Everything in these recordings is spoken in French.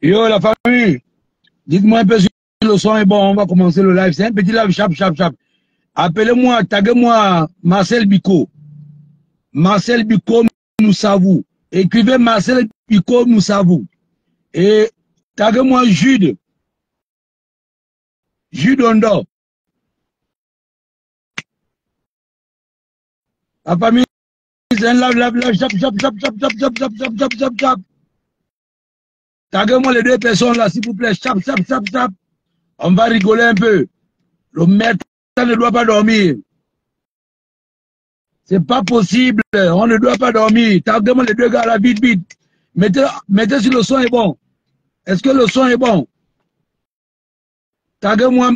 Yo, la famille, dites-moi un peu si le son est bon, on va commencer le live. C'est un petit live, chap, chap, chap. Appelez-moi, taguez-moi Marcel Biko. Marcel Biko, nous savons. Écrivez Marcel Biko, nous savons. Et taguez-moi Jude. Jude Ondo. La famille, c'est un live, chap, chap, chap, chap, chap, chap, chap, chap, chap, chap, chap. Taguez-moi les deux personnes là, s'il vous plaît. Chap, chap, chap, chap. On va rigoler un peu. Le maître ne doit pas dormir. C'est pas possible. On ne doit pas dormir. Taguez-moi les deux gars là, vite, vite. Mettez si le son est bon. Est-ce que le son est bon? Taguez-moi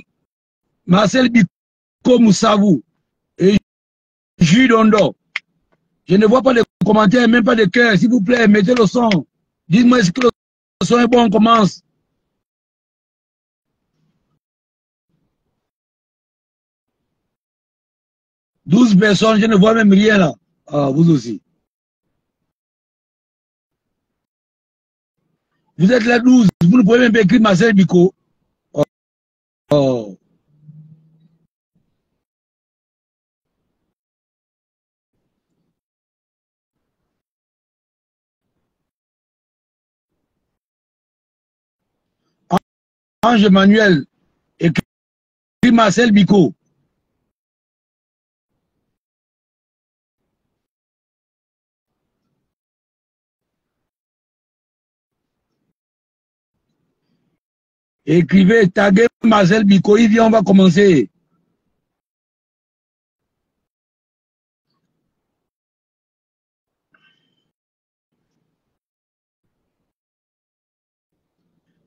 Marcel Biko Moussavou et Jules Dondo. Je ne vois pas de commentaires, même pas de cœur. S'il vous plaît, mettez le son. Dites-moi est-ce que le son est bon, on commence. Douze personnes, je ne vois même rien là. Ah, vous aussi. Vous êtes là 12. Vous ne pouvez même pas écrire Marcel Biko. Oh, oh. Ange Emmanuel, écrit Marcel Biko. Écrivez, taguez Marcel Biko. Il vient, on va commencer.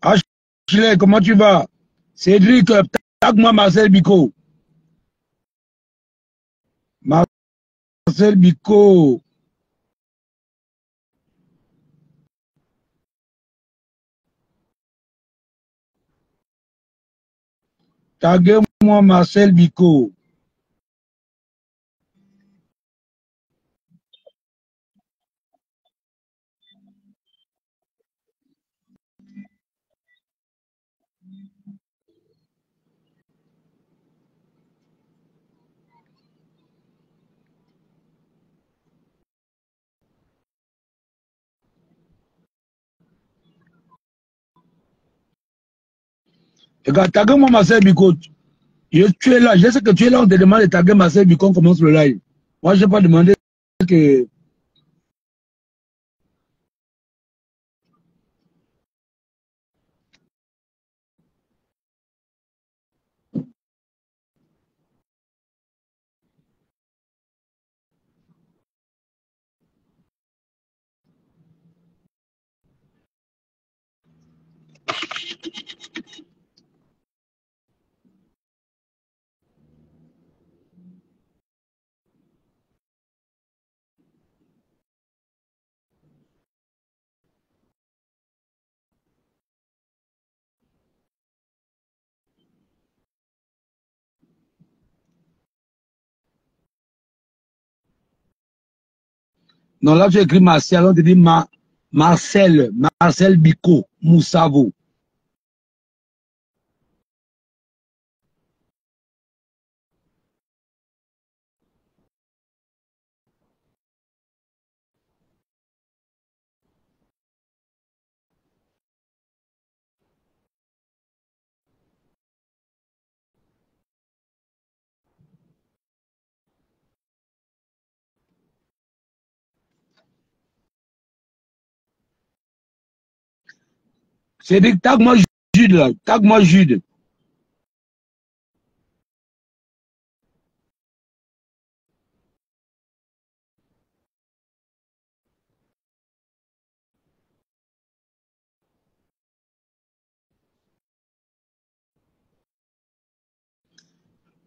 Achille, comment tu vas? Cédric, tague-moi Marcel Biko. Marcel Biko. Taguez-moi Marcel Biko. Regarde, taguez-moi Marcel Biko. Tu es là, je sais que tu es là, on te demande de taguer Marcel Biko, on commence le live. Moi, je n'ai pas demandé que. Non, là, tu écris Marcel, on te dit Marcel Biko, Moussavo. C'est dit, tague-moi Jude, là. Tague-moi Jude.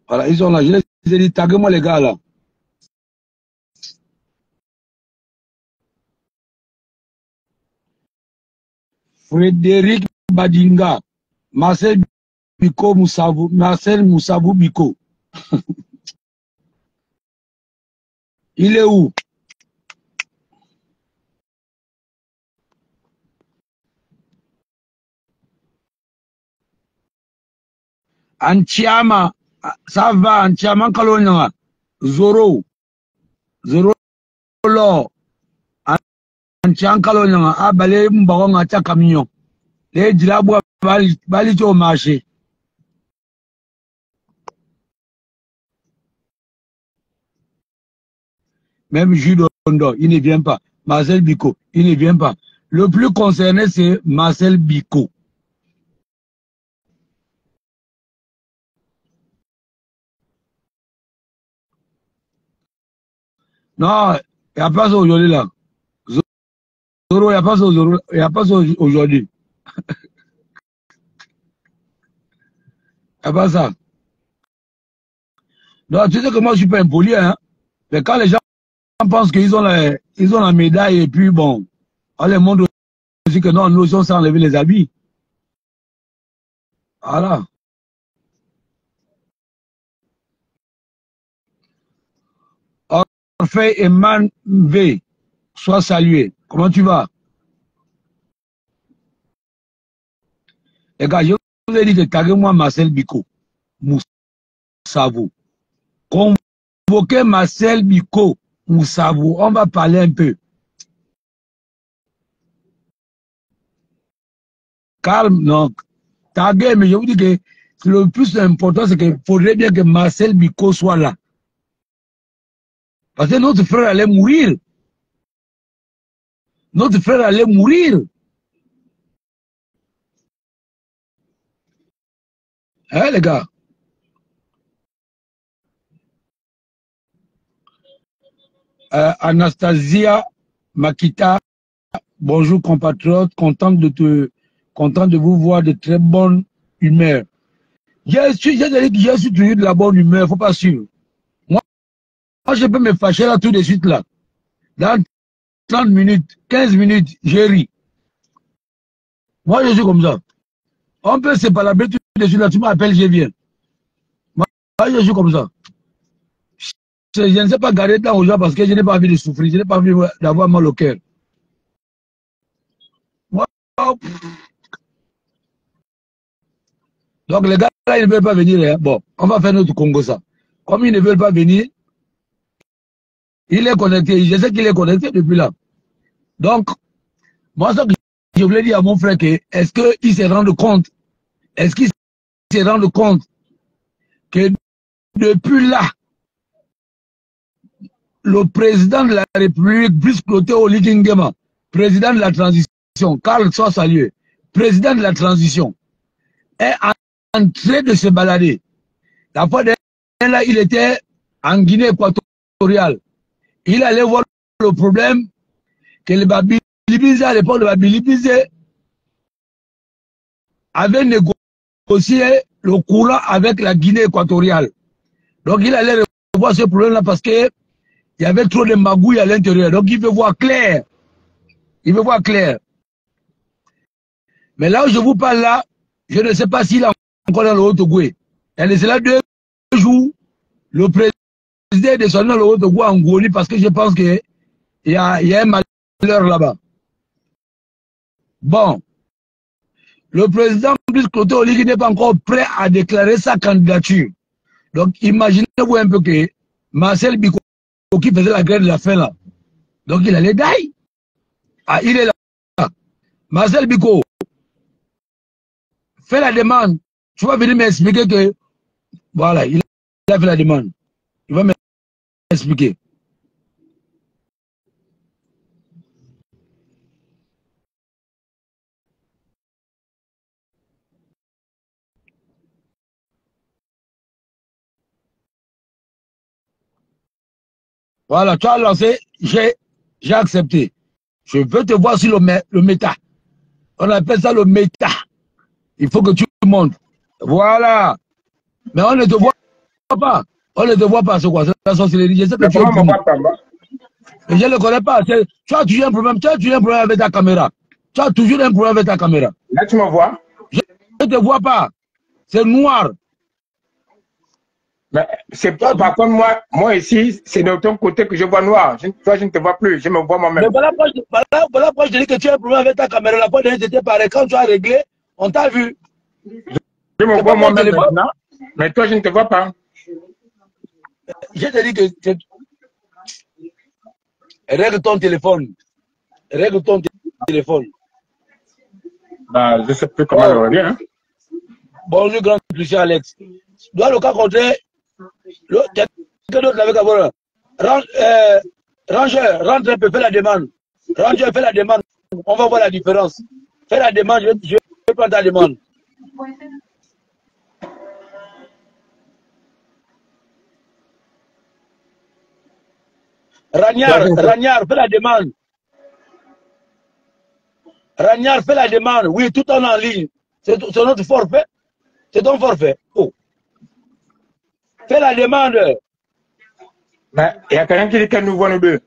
Voilà, ils sont là. Je les ai dit, taguez-moi les gars, là. Frédéric Badinga. Marcel Biko Moussavou. Marcel Moussavou Biko. Il est où? Antiama, ça va, Antiama Kalonyanga, Zoro, Zoro Lo, Antiama Kalonyanga, Abale Mbaronga ta camion. Les dilabwa bali au marché. Même Jules Ondo, il ne vient pas. Marcel Biko, il ne vient pas. Le plus concerné, c'est Marcel Biko. Non, il n'y a pas ça aujourd'hui là. Zoro, il n'y a pas ça aujourd'hui. Il n'y a pas ça aujourd'hui. Il n'y a pas ça. Donc, tu sais que moi, je suis pas impoli, hein. Mais quand les gens pensent qu'ils ont la médaille et puis bon, on les montre aussi que non, nous, on s'est enlevé les habits. Voilà. Orphée et Man V, sois salué. Comment tu vas? Les gars, je vous ai dit de taguer moi Marcel Biko, Moussavou. Convoquez Marcel Biko, Moussavou. On va parler un peu. Calme, non. Taguer, mais je vous dis que le plus important, c'est qu'il faudrait bien que Marcel Biko soit là. Parce que notre frère allait mourir. Notre frère allait mourir. Hein, les gars? Anastasia Makita, bonjour compatriote, content de vous voir de très bonne humeur. J'ai su toujours de la bonne humeur, faut pas suivre. Moi, je peux me fâcher là tout de suite là. Dans 30 minutes, 15 minutes, j'ai ri. Moi, je suis comme ça. On peut se palabrer tout de suite là, tu m'appelles, je viens. Moi, je suis comme ça. Je ne sais pas garder temps aux gens parce que je n'ai pas envie de souffrir, je n'ai pas envie d'avoir mal au cœur. Moi, donc les gars là, ils ne veulent pas venir. Hein. Bon, on va faire notre Congo ça. Comme ils ne veulent pas venir, il est connecté. Je sais qu'il est connecté depuis là. Donc, moi, ça que je voulais dire à mon frère, est-ce qu'il se rend compte, que depuis là, le président de la République, Brice Clotaire Oligui Nguema, président de la transition, Karl soit salué, président de la transition, est en train de se balader. La fois dernière, là, il était en Guinée équatoriale. Il allait voir le problème que le Babilibizé, à l'époque de Babilibizé, avait négocié le courant avec la Guinée équatoriale. Donc il allait revoir ce problème-là parce que il y avait trop de magouilles à l'intérieur. Donc il veut voir clair. Il veut voir clair. Mais là où je vous parle là, je ne sais pas s'il est encore dans le Haut-Ogoué. Et c'est là 2 jours, le président est descendu dans le Haut-Ogoué en Gouoni parce que je pense qu'il y a un malheur là-bas. Bon. Le président Brice Clotaire Oligui n'est pas encore prêt à déclarer sa candidature. Donc imaginez-vous un peu que Marcel Biko qui faisait la grève de la faim là. Donc il allait die. Ah, il est là. Marcel Biko, fais la demande. Tu vas venir m'expliquer que, voilà, il a fait la demande. Il va m'expliquer. Voilà, tu as lancé, j'ai accepté. Je veux te voir sur le méta. On appelle ça le méta. Il faut que tu montes. Voilà. Mais on ne te voit pas. On ne te voit pas, c'est quoi? C'est la sorcellerie. Je sais que tu es bon. Mais je ne le connais pas. Tu as toujours un problème. Tu as toujours un problème avec ta caméra. Tu as toujours un problème avec ta caméra. Là, tu me vois? Je ne te vois pas. C'est noir. Mais c'est pas, par contre, moi ici, c'est de ton côté que je vois noir. Toi, je ne te vois plus. Je me vois moi-même. Mais voilà pourquoi je te dis que tu as un problème avec ta caméra. La fois dernière, c'était pareil. Quand tu as réglé, on t'a vu. Je me vois moi-même maintenant. Mais toi, je ne te vois pas. Je te dis que règle ton téléphone. Règle ton téléphone. Bah, je ne sais plus comment le régler. Hein. Bonjour, grand Christian Alex. Dans le cas contraire, quelqu'un d'autre l'avait qu'à Rangeur, rentre un peu, fais la demande. Rangeur, fais la demande. On va voir la différence. Fais la demande, je vais prendre ta demande. Ragnard, fais la demande. Ragnard, fais la demande. Oui, tout en ligne. C'est notre forfait. C'est ton forfait. Oh. Fais la demande. Mais il y a quelqu'un qui dit qu'elle nous voit nous deux.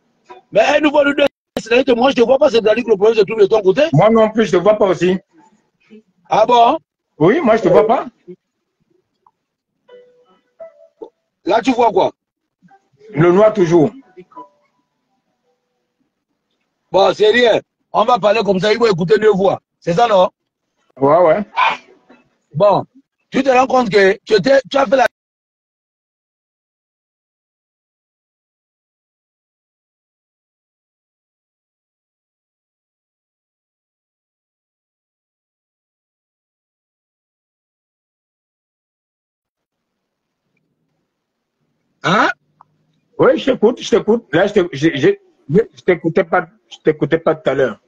Mais elle nous voit nous deux. C'est-à-dire que moi, je ne te vois pas, c'est-à-dire que le problème se trouve de ton côté. Moi non plus, je ne te vois pas aussi. Ah bon? Oui, moi, je ne te vois pas. Là, tu vois quoi? Le noir toujours. Bon, c'est rien. On va parler comme ça, il faut écouter deux voix. C'est ça, non? Ouais, ouais. Bon, tu te rends compte que tu as fait la... Hein? Oui, je t'écoute, je t'écoute. Là, je t'écoutais pas tout à l'heure.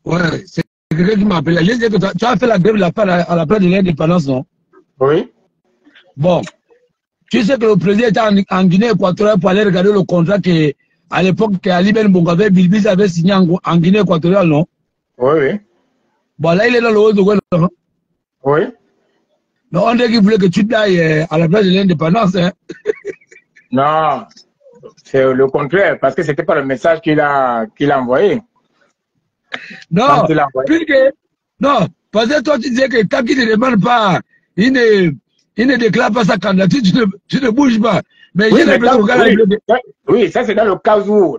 Ouais, c'est quelqu'un qui m'a appelé. Je disais que tu as fait la grève à la place de l'indépendance, non? Oui. Bon, tu sais que le président était en Guinée équatoriale pour aller regarder le contrat que, à l'époque, Ali Ben Bongo avait, Bilbis avait signé en Guinée équatoriale, non? Oui, oui. Bon, là, il est dans le haut de Gouvernement. Oui. Mais on dirait qu'il voulait que tu ailles à la place de l'indépendance, hein? Non, c'est le contraire, parce que c'était pas le message qu'il a envoyé. Non, puisque, non, parce que toi, tu disais que tant qu'il ne demande pas, il ne déclare pas sa candidature, tu ne bouges pas. Mais oui, j'ai l'impression que oui, ça c'est dans le cas où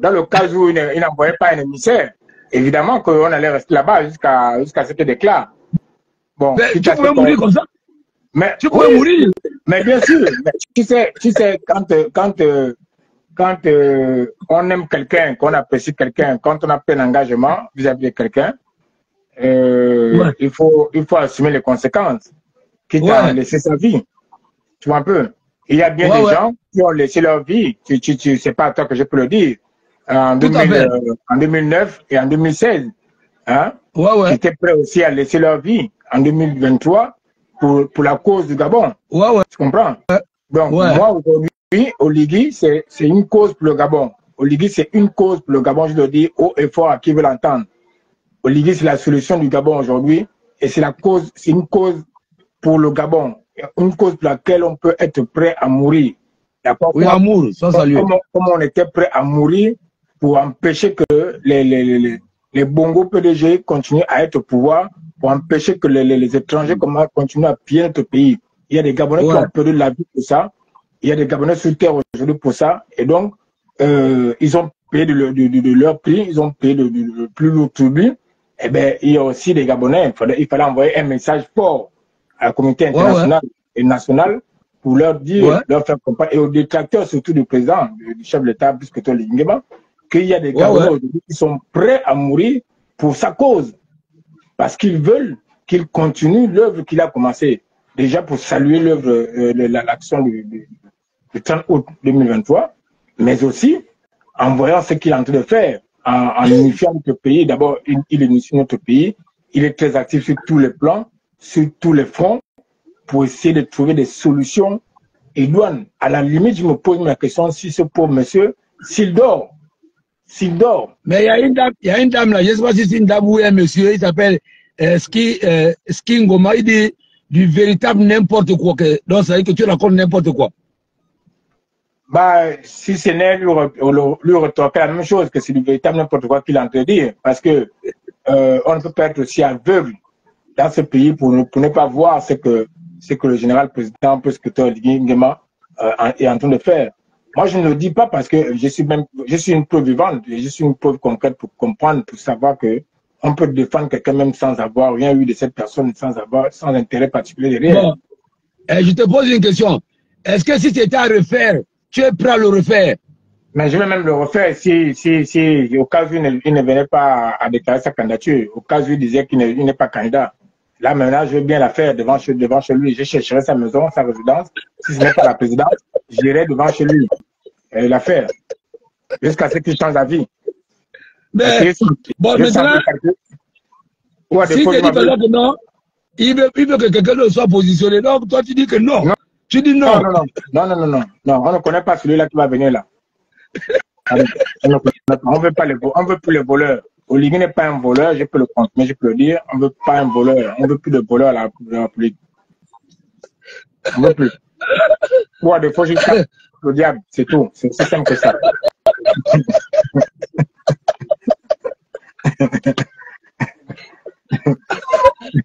il n'envoyait pas un émissaire. Évidemment qu'on allait rester là-bas jusqu'à ce qu'il déclare. Bon, mais tu pouvais mourir comme ça. Mais tu pouvais mourir. Mais bien sûr, mais tu sais quand on aime quelqu'un, qu'on apprécie quelqu'un, quand on a plein d'engagement vis-à-vis de quelqu'un, Ouais. il faut assumer les conséquences, quitte à laisser sa vie. Tu vois un peu. Il y a bien des gens qui ont laissé leur vie. C'est pas à toi que je peux le dire. En 2009 et en 2016, hein, qui étaient prêts aussi à laisser leur vie en 2023 pour la cause du Gabon. Tu comprends? Donc, moi, aujourd'hui, Oligui, c'est une cause pour le Gabon. Oligui, c'est une cause pour le Gabon, je le dis haut et fort à qui veut l'entendre. Oligui, c'est la solution du Gabon aujourd'hui et c'est une cause pour le Gabon. Une cause pour laquelle on peut être prêt à mourir. Oui, amour, sans saluer. Comme on était prêt à mourir pour empêcher que les Bongo PDG continuent à être au pouvoir, pour empêcher que les étrangers continuent à piller notre pays. Il y a des Gabonais qui ont perdu la vie pour ça. Il y a des Gabonais sur terre aujourd'hui pour ça. Et donc, ils ont payé de leur prix, ils ont payé de plus lourd tribut. Eh bien, il y a aussi des Gabonais. Il fallait envoyer un message fort à la communauté internationale et nationale pour leur dire, leur faire comprendre, et aux détracteurs surtout du président, du chef de l'État, plus que toi, Lingema, qu'il y a des Gabonais aujourd'hui qui sont prêts à mourir pour sa cause. Parce qu'ils veulent qu'il continue l'œuvre qu'il a commencée. Déjà pour saluer l'œuvre, l'action du 30 août 2023, mais aussi en voyant ce qu'il est en train de faire, en unifiant notre pays. D'abord, il unifie notre pays. Il est très actif sur tous les plans, sur tous les fronts, pour essayer de trouver des solutions. Et Douane, à la limite, je me pose la question si ce pauvre monsieur, s'il dort. Mais il y a une dame là, je ne sais pas si c'est une dame ou un monsieur, il s'appelle Skingoma, il dit du véritable n'importe quoi. Donc ça veut dire que tu racontes n'importe quoi. Bah, si ce n'est lui retorquer la même chose, que c'est du véritable n'importe quoi qu'il est en train de dire. Parce que on ne peut pas être aussi aveugle dans ce pays pour ne pas voir ce que le général président, plus que toi, Nguema, est en train de faire. Moi, je ne le dis pas parce que je suis une preuve vivante, je suis une preuve concrète pour comprendre, pour savoir que on peut défendre quelqu'un même sans avoir rien eu de cette personne, sans intérêt particulier derrière. Je te pose une question. Est-ce que si c'était à refaire, tu es prêt à le refaire? Mais je vais même le refaire si au cas où il ne venait pas à déclarer sa candidature, au cas où il disait qu'il n'est pas candidat. Là, maintenant, je veux bien la faire devant chez lui. Je chercherai sa maison, sa résidence. Si ce n'est pas la présidence, j'irai devant chez lui et la faire jusqu'à ce qu'il change d'avis. Mais, bon, maintenant, si tu dis que non, il veut que quelqu'un ne soit positionné. Donc, toi, tu dis que non. Non. Tu dis non. Non, on ne connaît pas celui-là qui va venir là. On ne veut pas on veut plus les voleurs. Oligui n'est pas un voleur, je peux le confirmer, je peux le dire. On ne veut pas un voleur. On ne veut plus de voleurs à la République. On ne veut plus. Pour des fois, juste le diable, c'est tout. C'est aussi simple que ça.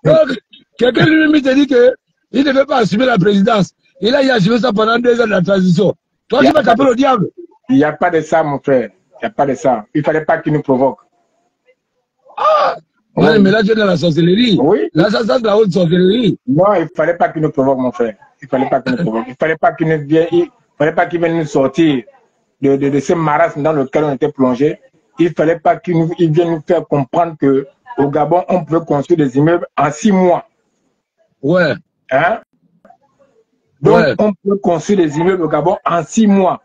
Donc, quelqu'un lui-même te dit qu'il ne veut pas assumer la présidence. Il a assumé ça pendant 2 ans de la transition. Toi, tu vas taper le diable. Il n'y a pas de ça, mon frère. Il n'y a pas de ça. Il ne fallait pas qu'il nous provoque. Ah! Oui. Mais là, tu es dans la sorcellerie. Oui. Là, ça, c'est la haute sorcellerie. Non, il ne fallait pas qu'il nous provoque, mon frère. Il ne fallait pas qu'il nous provoque. Il ne fallait pas qu'il vienne nous sortir de ce marasme dans lequel on était plongé. Il ne fallait pas qu'il vienne nous faire comprendre qu'au Gabon, on peut construire des immeubles en 6 mois. Ouais. Hein? Donc, ouais. On peut construire des immeubles au Gabon en 6 mois.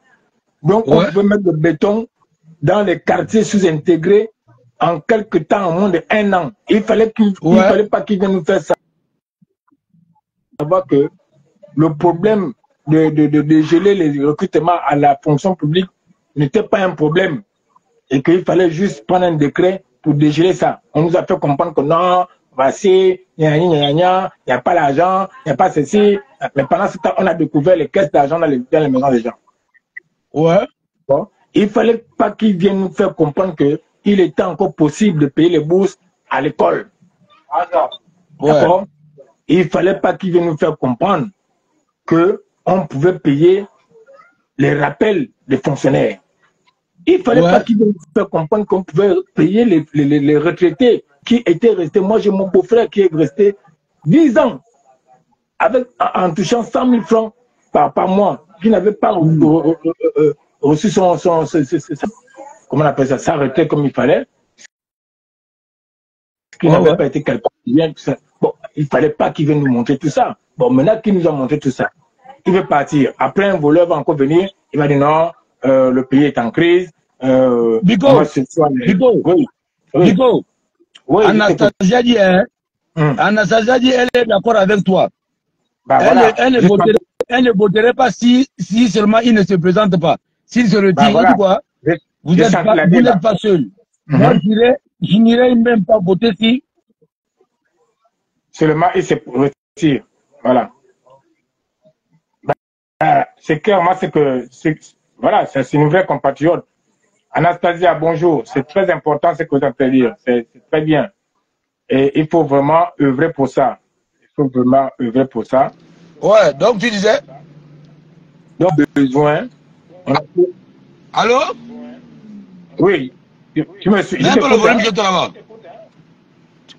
Donc, on peut mettre le béton dans les quartiers sous-intégrés en quelques temps, en moins de 1 an. Il fallait fallait pas qu'il vienne nous faire ça. Savoir que le problème de geler les recrutements à la fonction publique n'était pas un problème et qu'il fallait juste prendre un décret pour dégeler ça. On nous a fait comprendre que non, voici, il n'y a pas l'argent, il n'y a pas ceci. Mais pendant ce temps, on a découvert les caisses d'argent dans les maisons des gens. Ouais. Bon. Il ne fallait pas qu'ils viennent nous faire comprendre qu'il était encore possible de payer les bourses à l'école. D'accord. Il ne fallait pas qu'ils viennent nous faire comprendre qu'on pouvait payer les rappels des fonctionnaires. Il ne fallait pas qu'ils viennent nous faire comprendre qu'on pouvait payer les retraités qui étaient restés. Moi, j'ai mon beau-frère qui est resté 10 ans en touchant 100 000 francs par mois, qui n'avait pas reçu comment on appelle ça, sa retraite comme il fallait, qui n'avait pas été calculé. Bon, il ne fallait pas qu'il vienne nous montrer tout ça. Bon, maintenant qu'il nous a montré tout ça, il veut partir. Après, un voleur va encore venir, il va dire non, le pays est en crise. Biko, oui, Anastasia dit, Anastasia dit, elle est d'accord avec toi. Bah, elle ne voterait pas si seulement il ne se présente pas. S'il se retire, voilà. Quoi, vous n'êtes pas seul. Moi, je n'irai même pas voter si. Seulement il se retire. Voilà. Bah, c'est clair, moi, voilà, c'est une vraie compatriote. Anastasia, bonjour. C'est très important ce que vous avez dire. C'est très bien. Et il faut vraiment œuvrer pour ça. Il faut vraiment œuvrer pour ça. Ouais, donc tu disais? Donc, besoin. Allô? Oui. Tu me suis. Un peu le volume que tu as là-bas.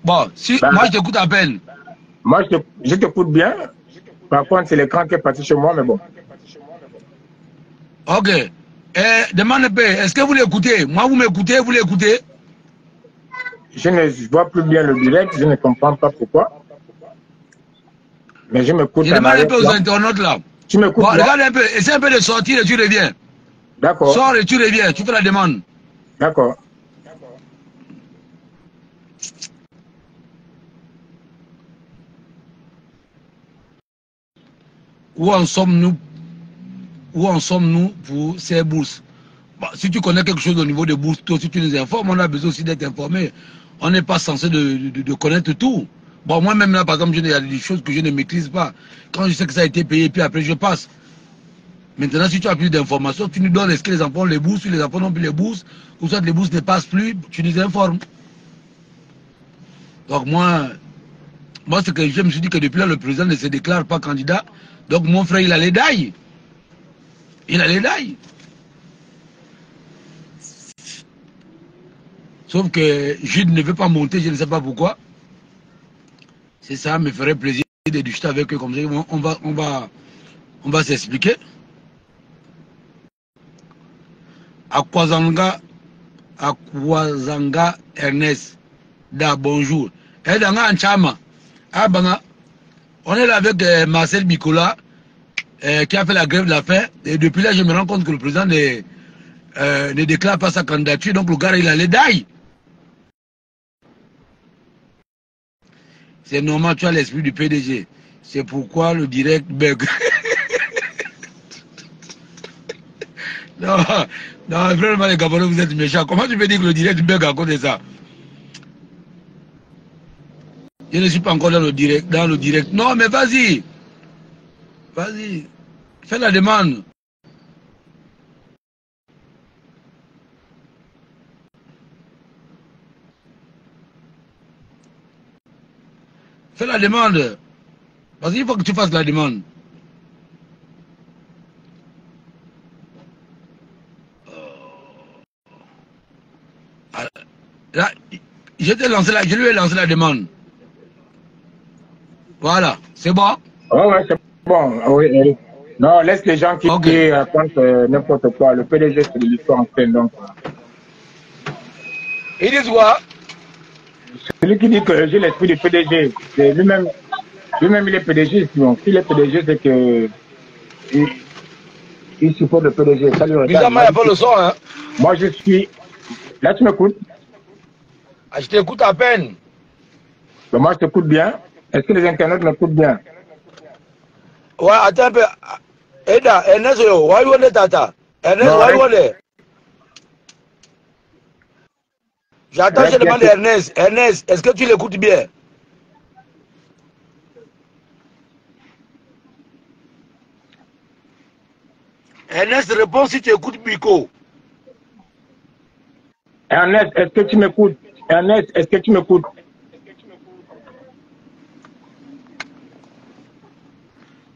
Bon, si, moi je t'écoute à peine. Moi je t'écoute bien. Par contre, c'est l'écran qui est parti chez moi, mais bon. Ok. Demande un peu, est-ce que vous l'écoutez? Moi, vous m'écoutez, vous l'écoutez? Je ne vois plus bien le direct, je ne comprends pas pourquoi. Mais je m'écoute. Je demande un peu aux internautes là. Tu m'écoutes? Bon, regarde un peu, essaie un peu de sortir et tu reviens. D'accord. Sors et tu reviens, tu fais la demande. D'accord. Où en sommes-nous pour ces bourses? Bon, si tu connais quelque chose au niveau des bourses, toi aussi tu nous informes, on a besoin aussi d'être informé. On n'est pas censé de connaître tout. Bon, moi-même là, par exemple, il y a des choses que je ne maîtrise pas. Quand je sais que ça a été payé, puis après je passe. Maintenant, si tu as plus d'informations, tu nous donnes est-ce que les enfants ont les bourses, si les enfants n'ont plus les bourses, ou soit les bourses ne passent plus, tu nous informes. Donc moi c'est que je me suis dit que depuis là, le président ne se déclare pas candidat. Donc mon frère, il a les dailles. Il a les dailles. Sauf que Jude ne veut pas monter, je ne sais pas pourquoi. C'est ça, me ferait plaisir. de discuter avec eux comme ça, on va s'expliquer. Akwazanga Ernest, da bonjour. Et dans un chama, on est là avec Marcel Bicola, qui a fait la grève de la faim. Et depuis là, je me rends compte que le président ne déclare pas sa candidature. Donc le gars, il allait die. C'est normal, tu as l'esprit du PDG. C'est pourquoi le direct bug. Non, non, vraiment les Gabonais, vous êtes méchants. Comment tu peux dire que le direct bug à cause de ça? Je ne suis pas encore dans le direct. Non, mais vas-y. Vas-y. Fais la demande. Fais la demande. Vas-y, il faut que tu fasses la demande. Là, je lui ai lancé la demande. Voilà, c'est bon? Oh, ouais, c'est bon. Oui, oui. Non, laisse les gens qui racontent n'importe quoi. Le PDG, c'est de l'histoire en fait. Donc, ils disent quoi? celui qui dit que j'ai l'esprit du PDG, c'est lui-même, il est PDG. Donc, s'il est PDG, c'est que il supporte le PDG. Ça lui regarde. Bizarrement, il n'y a pas le son, hein? Moi, je suis. Là, tu m'écoutes? Ah, je t'écoute à peine. Ben, moi, je t'écoute bien. Est-ce que les internautes m'écoutent bien? Ouais, attends un peu. Eda, Ernest, why you want tata? Ernest, why you want? J'attends, je demande à Ernest. Ernest, est-ce que tu l'écoutes bien? Ernest, réponds si tu écoutes Biko. Ernest, est-ce que tu m'écoutes? Ernest, est-ce que tu m'écoutes?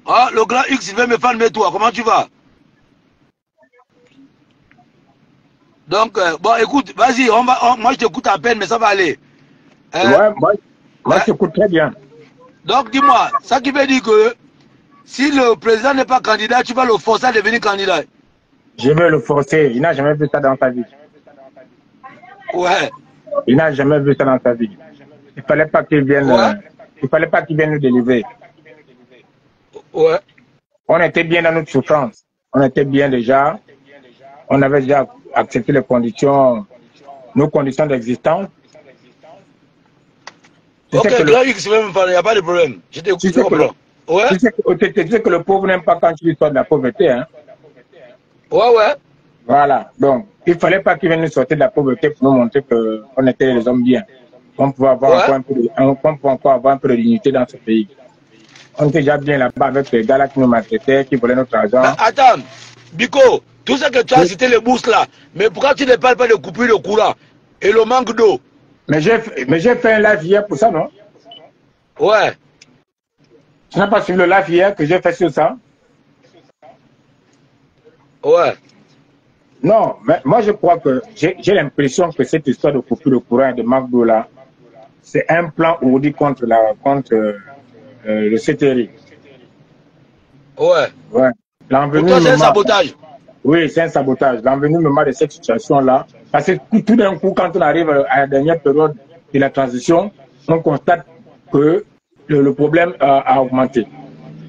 Ah, le grand X, il veut me faire mais toi, comment tu vas? Donc, bon, écoute, vas-y, moi je t'écoute à peine, mais ça va aller. Ouais, moi je t'écoute très bien. Donc, dis-moi, ça qui veut dire que si le président n'est pas candidat, tu vas le forcer à devenir candidat? Je vais le forcer. Il n'a jamais vu ça dans sa vie. Ouais. Il n'a jamais vu ça dans sa vie. Il ne fallait pas qu'il vienne, nous délivrer. Ouais. On était bien dans notre souffrance. On était bien déjà. On avait déjà accepté les conditions, nos conditions d'existence. Ok, grand X, il n'y a pas de problème. Je t'écoute. Tu sais que le pauvre n'aime pas quand tu lui sors de la pauvreté. Hein? Ouais. Voilà. Donc, il ne fallait pas qu'il vienne nous sortir de la pauvreté pour nous montrer qu'on était les hommes bien. On pouvait encore avoir un peu de dignité dans ce pays. On était déjà bien là-bas avec les gars là qui nous maltraitaient, qui volaient notre argent. Mais attends, Biko, tout ce que tu as cité les bourses là, mais pourquoi tu ne parles pas de coupure de courant et le manque d'eau? Mais j'ai fait un live hier pour ça, non? Ouais. Tu n'as pas suivi le live hier que j'ai fait sur ça? Ouais. Non, mais moi je crois que j'ai l'impression que cette histoire de coupure de courant et de manque d'eau là, c'est un plan ourdi contre le CTRI. Ouais. Ouais. Pour toi, c'est un sabotage. Oui, c'est un sabotage. L'envenimement de cette situation-là, parce que tout d'un coup, quand on arrive à la dernière période de la transition, on constate que le problème a augmenté.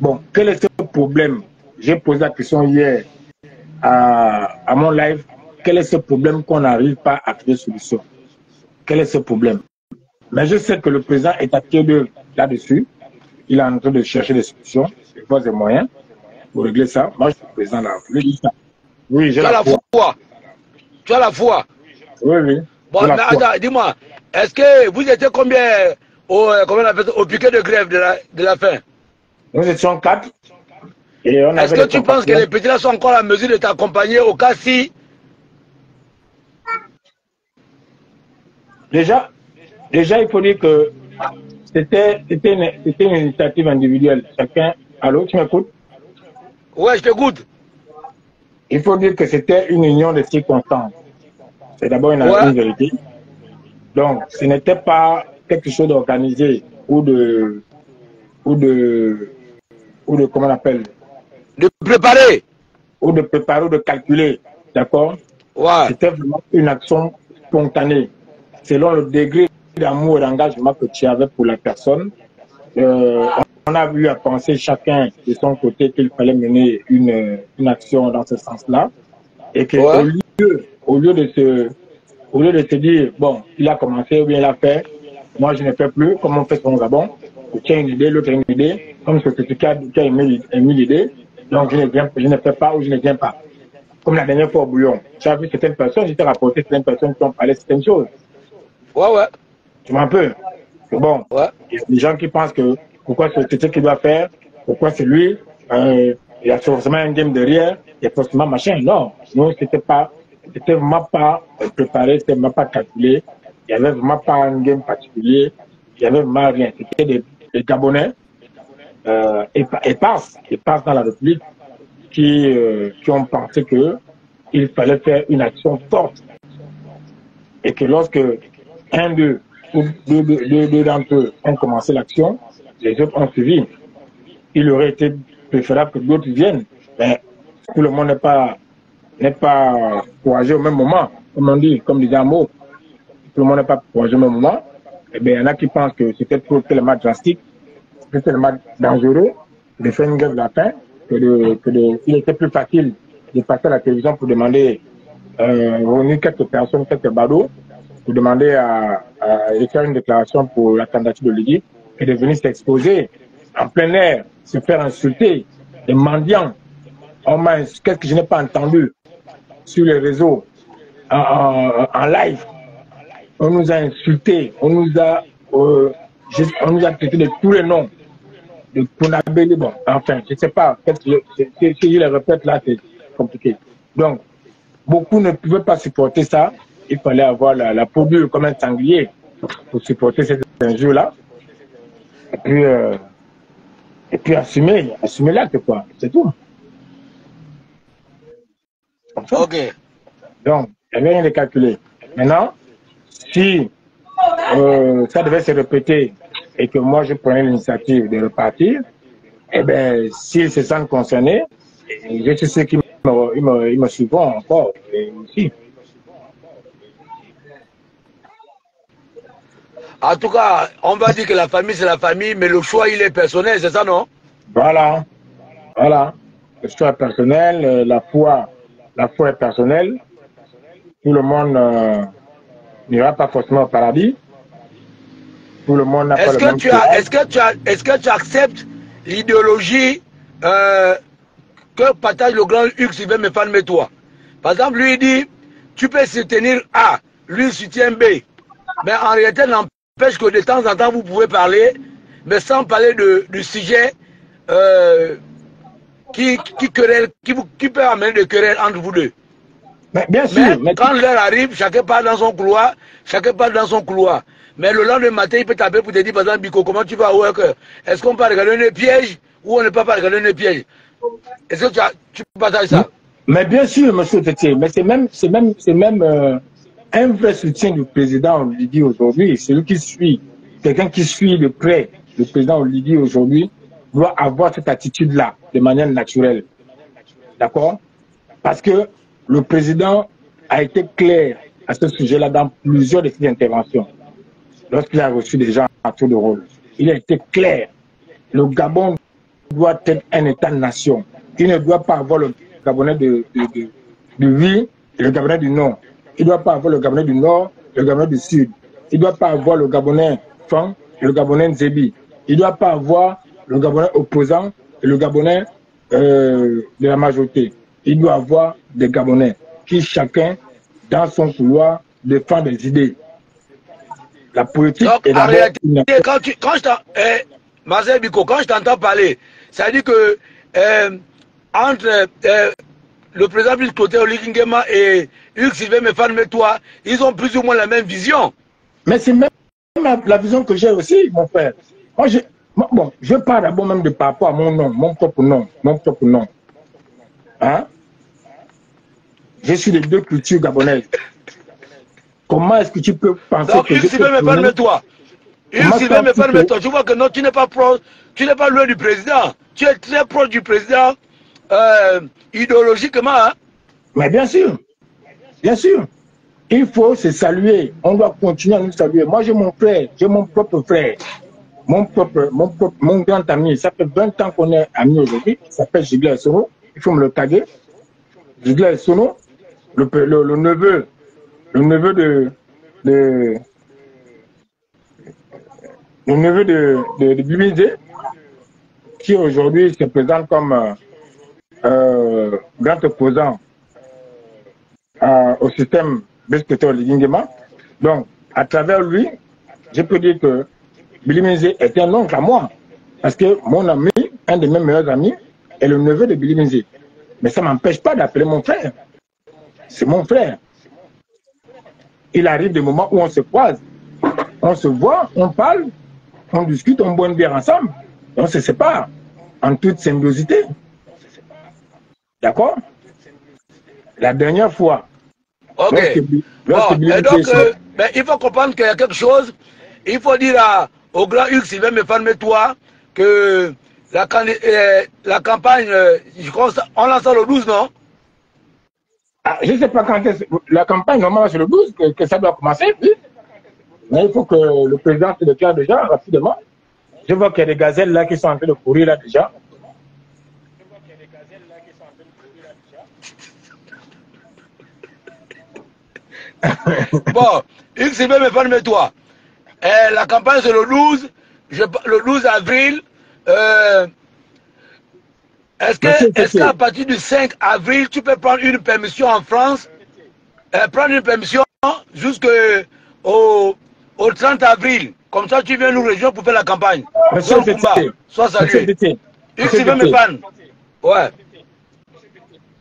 Bon, quel est ce problème? J'ai posé la question hier à mon live. Quel est ce problème qu'on n'arrive pas à trouver solution? Quel est ce problème? Mais je sais que le président est à pied d'œuvre là-dessus. Il est en train de chercher des solutions, il pose des moyens pour régler ça. Moi, je suis président là. Je dis ça. Oui, j'ai la foi. Tu as la foi? Oui. Bon, mais attends, dis-moi, est-ce que vous étiez combien au piquet de grève de la faim? Nous étions 4. Est-ce que tu penses que les petits là sont encore à mesure de t'accompagner au cas si? Déjà, il faut dire que c'était une initiative individuelle. Chacun. Allô, tu m'écoutes? Ouais, je t'écoute. Il faut dire que c'était une union de circonstances. C'est d'abord une vérité. Donc, ce n'était pas quelque chose d'organisé ou ou de comment on appelle, de préparer, ou de calculer, d'accord? ouais. C'était vraiment une action spontanée, selon le degré d'amour et d'engagement que tu avais pour la personne. On a eu à penser chacun de son côté qu'il fallait mener une action dans ce sens-là, et qu'au Ouais. au lieu de se dire, bon, il a commencé ou bien il a fait, moi je ne fais plus, comme on fait sur Gabon, tu as une idée, l'autre a une idée, comme c'est celui qui a émis l'idée, donc je ne fais pas ou je ne viens pas. Comme la dernière fois au bouillon, tu as vu certaines personnes, j'étais rapporté certaines personnes qui ont parlé de certaines choses. Ouais, ouais. Tu vois un peu. Bon, Ouais. il y a des gens qui pensent que pourquoi c'est ce qu'il doit faire, pourquoi c'est lui, il y a forcément un game derrière, il y a forcément machin. Non, sinon c'était vraiment pas préparé, c'était vraiment pas calculé, il n'y avait vraiment pas un game particulier, il n'y avait vraiment rien. C'était des Gabonais épars dans la République qui ont pensé qu'il fallait faire une action forte et que lorsque un d'eux ou deux d'entre eux ont commencé l'action, les autres ont suivi. Il aurait été préférable que d'autres viennent, mais tout le monde n'est pas courageux au même moment, comme on dit, comme disait Amo, tout le monde n'est pas courageux au même moment. Eh bien, il y en a qui pensent que c'était trop tellement drastique, c'était tellement dangereux de faire une grève de la faim il était plus facile de passer à la télévision pour demander réunir quelques personnes, quelques badauds, pour demander à faire une déclaration pour la candidature de Lydie et de venir s'exposer en plein air, se faire insulter, des mendiants. Oh mince, qu'est-ce que je n'ai pas entendu sur les réseaux, en live. On nous a insultés, on nous a traité de tous les noms, de Kounabé, bon, enfin, je ne sais pas, si je les répète là, c'est compliqué. Donc, beaucoup ne pouvaient pas supporter ça. Il fallait avoir la peau dure comme un sanglier pour supporter cette injure-là. Et puis assumer l'acte, quoi. C'est tout. Ok. Donc, il n'y avait rien de calculé. Maintenant, si ça devait se répéter et que moi je prenais l'initiative de repartir, eh bien, s'ils se sentent concernés, je sais ceux qui me suivront encore aussi. En tout cas, on va dire que la famille, c'est la famille, mais le choix, il est personnel, c'est ça, non? Voilà. Le choix est personnel, la foi est personnelle. Tout le monde n'ira pas forcément au paradis. Tout le monde n'a pas le même choix. Est-ce que tu acceptes l'idéologie que partage le grand Hugues Sylvain Mefan toi? Par exemple, lui, il dit, tu peux soutenir A, lui, il soutient B. Mais en réalité, n'empêche que de temps en temps, vous pouvez parler, mais sans parler du sujet qui peut amener des querelles entre vous deux. Mais bien sûr. Mais quand l'heure arrive, chacun part dans son couloir. Mais le lendemain matin, il peut taper pour te dire, par exemple, Biko, comment tu vas au worker? Est-ce qu'on peut regarder un piège ou on ne peut pas regarder un piège? Est-ce que tu partages ça? Mais bien sûr, monsieur Tétier, mais c'est même un vrai soutien du président Olidi aujourd'hui. Celui qui suit, quelqu'un qui suit de près le président Olidi aujourd'hui doit avoir cette attitude-là de manière naturelle. D'accord? Parce que le président a été clair à ce sujet-là dans plusieurs de ses interventions. Lorsqu'il a reçu des gens à tour de rôle, il a été clair. Le Gabon doit être un État-nation. Il ne doit pas avoir le Gabonais de oui et le Gabonais du Nord. Il ne doit pas avoir le Gabonais du Nord et le Gabonais du Sud. Il ne doit pas avoir le Gabonais Fang et le Gabonais Nzebi. Il ne doit pas avoir le Gabonais opposant et le Gabonais de la majorité. Il doit avoir des Gabonais qui, chacun, dans son couloir, défend des idées. La politique donc, est en d'abord réalité, Marcel Biko, quand je t'entends parler, ça dit que entre le président du côté Oligui Nguema et Hugues Sylvain Mefan toi, ils ont plus ou moins la même vision. Mais c'est même la vision que j'ai aussi, mon frère. Moi, je parle d'abord même de par rapport à mon nom, mon propre nom. Hein? Je suis les deux cultures gabonaises. Comment est-ce que tu peux penser donc, que Hugues Sylvain Mefan toi? Sylvain Mefane, mais toi, tu vois que non, tu n'es pas loin du président. Tu es très proche du président idéologiquement. Hein? Mais bien sûr. Bien sûr. Il faut se saluer. On doit continuer à nous saluer. Moi, j'ai mon frère, j'ai mon propre frère. Mon grand ami. Ça fait 20 ans qu'on est amis aujourd'hui. Il s'appelle Gigler Sono. Il faut me le taguer. Gigler Sono, le neveu de Bimidé, qui aujourd'hui se présente comme grand opposant au système Besketo Ligingema. Donc, à travers lui, je peux dire que Billy Minzé est un oncle à moi. Parce que mon ami, un de mes meilleurs amis, est le neveu de Billy Minzé. Mais ça ne m'empêche pas d'appeler mon frère. C'est mon frère. Il arrive des moments où on se croise. On se voit, on parle, on discute, on boit une bière ensemble. Et on se sépare en toute symbiosité. D'accord? La dernière fois. Ok. Et donc, mais il faut comprendre qu'il y a quelque chose. Il faut dire au grand Hugues Sylvain Mefane, toi, que la campagne, je crois, on lance le 12, non? Ah, je ne sais pas quand la campagne, normalement, c'est le 12 que ça doit commencer. Oui. Mais il faut que le président se déclare déjà rapidement. Je vois qu'il y a des gazelles là qui sont en train de courir là déjà. Bon, Hugues Sylvain Mefane, mais toi, la campagne c'est le 12 avril. Est-ce qu'à partir du 5 avril, tu peux prendre une permission en France, prendre une permission jusqu'au 30 avril. Comme ça, tu viens nous rejoindre pour faire la campagne. Monsieur sois salué. Hugues Sylvain Mefane. Ouais.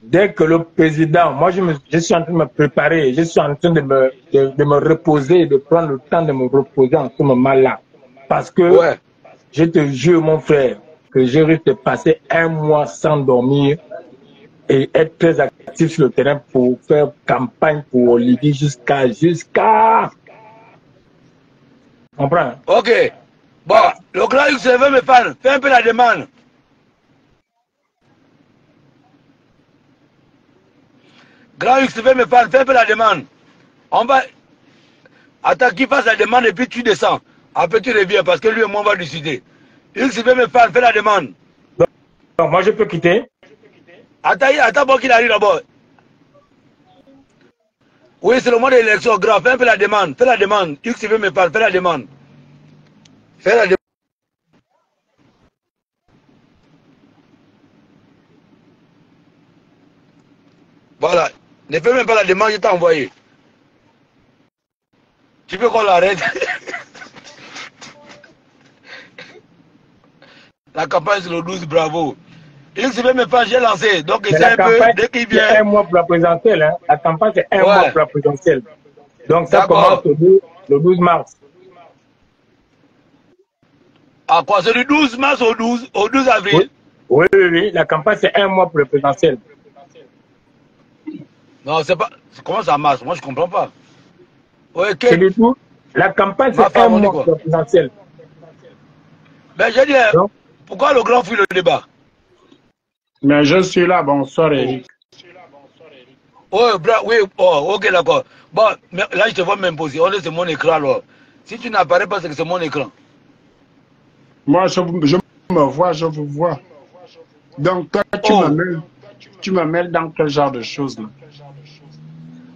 Dès que le président, moi je suis en train de me préparer, je suis en train de me reposer, de prendre le temps de me reposer en ce moment-là. Parce que je te jure, mon frère, que je risque de passer un mois sans dormir et être très actif sur le terrain pour faire campagne pour Olivier jusqu'à... Comprends? Ok. Bon, le grand Hugues Sylvain Mefane, fais un peu la demande. Grand Hugues Sylvain Mefane, fais un peu la demande. On va... Attends qu'il fasse la demande et puis tu descends. Après tu reviens parce que lui et moi on va décider. Hugues Sylvain Mefane, fais la demande. Donc moi je peux quitter. Attends bon qu'il arrive d'abord. Oui, c'est le mois de l'élection, grand. Fais un peu la demande. Fais la demande. Hugues Sylvain Mefane, fais la demande. Fais la demande. Voilà. Ne fais même pas la demande, je t'ai envoyé. Tu veux qu'on l'arrête? La campagne c'est le 12, bravo. Hugues Sylvain Mefane, j'ai lancé. Donc c'est un peu, dès qu'il vient. C'est un mois pour la présidentielle. Hein. La campagne c'est un mois pour la présidentielle. Donc ça commence le 12 mars. À quoi? C'est du 12 mars au 12 avril? Oui. La campagne c'est un mois pour le présidentiel. Non, c'est pas. Comment ça marche? Moi je comprends pas. Ouais, c'est du tout. La campagne c'est un mois pour le présidentiel. Ben j'ai dit, pourquoi le grand fuit le débat? Mais je suis là, bonsoir Eric. Oui, ok, d'accord. Bon, là je te vois m'imposer. On est sur mon écran alors. Si tu n'apparais pas, c'est que c'est mon écran. Moi, je me vois, je vous vois. Donc toi, tu me mêles dans quel genre de choses là?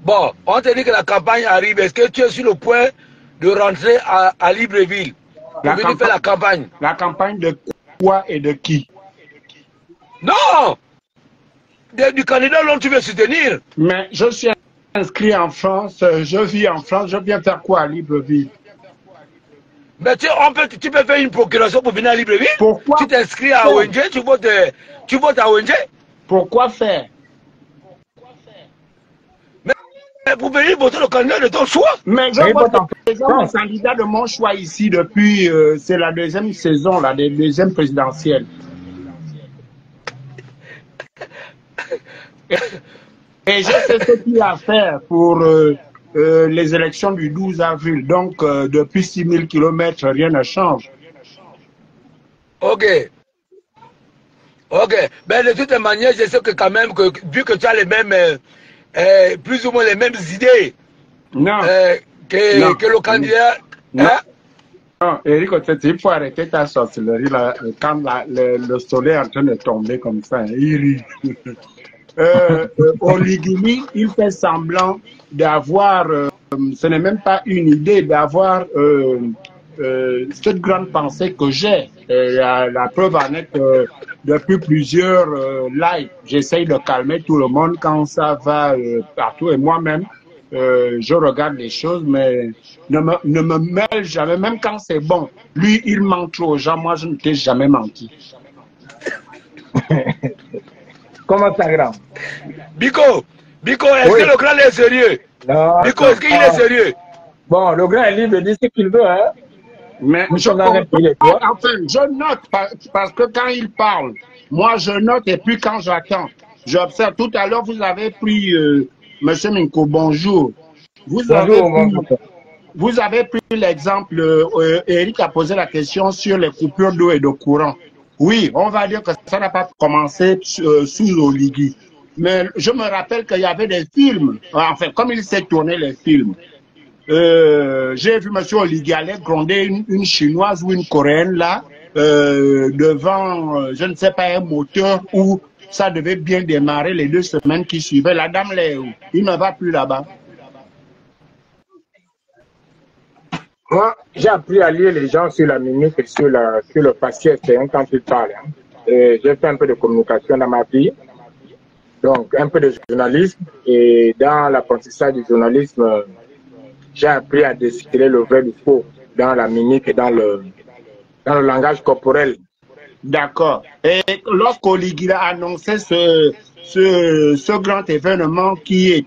Bon, on te dit que la campagne arrive. Est-ce que tu es sur le point de rentrer à Libreville pour venir faire la campagne? La campagne de quoi et de qui? Non! Du candidat dont tu veux soutenir. Mais je suis inscrit en France, je vis en France, je viens faire quoi à Libreville? Mais tu peux faire une procuration pour venir à Libreville? Pourquoi? Tu t'inscris à ONG, tu votes à ONG? Pourquoi faire? Mais pour venir voter le candidat de ton choix? Mais je vote le candidat de mon choix ici depuis, c'est la deuxième saison, la deuxième présidentielle. Et je sais ce qu'il y a à faire pour les élections du 12 avril. Donc, depuis 6000 km, rien ne change. Ok. Ok. Ben, de toute manière, je sais que quand même, que, vu que tu as les mêmes, plus ou moins les mêmes idées Non. que le candidat. Non. Hein? Non, Eric, il faut arrêter ta sorcellerie là, quand le soleil est en train de tomber comme ça. Oligui, il fait semblant d'avoir, ce n'est même pas une idée, d'avoir cette grande pensée que j'ai. La preuve en est que depuis plusieurs lives, j'essaye de calmer tout le monde quand ça va partout et moi-même. Je regarde les choses, mais ne me mêle jamais, même quand c'est bon. Lui, il ment trop aux gens, moi, je ne t'ai jamais menti. Comment ça, grand? Biko, est-ce Oui. que le grand est sérieux? Non, Biko, est-ce qu'il est sérieux? Bon, le grand est libre de dire ce qu'il veut, hein. Mais Nous je sommes dans un pays de droit. enfin, je note parce que quand il parle, moi je note et puis quand j'attends, j'observe. Tout à l'heure, vous avez pris, Monsieur Minko, bonjour. Vous avez pris l'exemple, Eric a posé la question sur les coupures d'eau et de courant. Oui, on va dire que ça n'a pas commencé sous Oligui. Mais je me rappelle qu'il y avait des films, enfin, comme il s'est tourné les films. J'ai vu M. Oligui aller gronder une chinoise ou une coréenne là, devant, je ne sais pas, un moteur où ça devait bien démarrer les 2 semaines qui suivaient. La dame, il ne va plus là-bas. Moi, j'ai appris à lire les gens sur la mimique et sur le faciès quand ils parlent. Hein. J'ai fait un peu de communication dans ma vie, donc un peu de journalisme. Et dans l'apprentissage du journalisme, j'ai appris à déceler le vrai du faux dans la mimique et dans le langage corporel. D'accord. Et lorsqu'Oligui a annoncé ce grand événement qui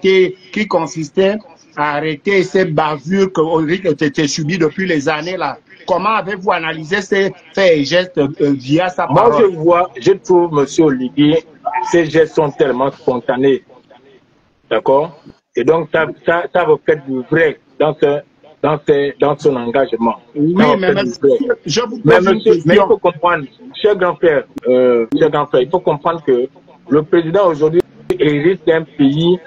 consistait à arrêter ces bavures que Oligui était subi depuis les années là, comment avez-vous analysé ces faits et gestes via sa parole? Moi, je trouve, M. Oligui, ces gestes sont tellement spontanés. D'accord? Et donc, ça reflète du vrai dans son engagement. Oui, mais je vous pose une question. Mais il faut comprendre, cher grand frère, il faut comprendre que le président aujourd'hui hérite d'un pays,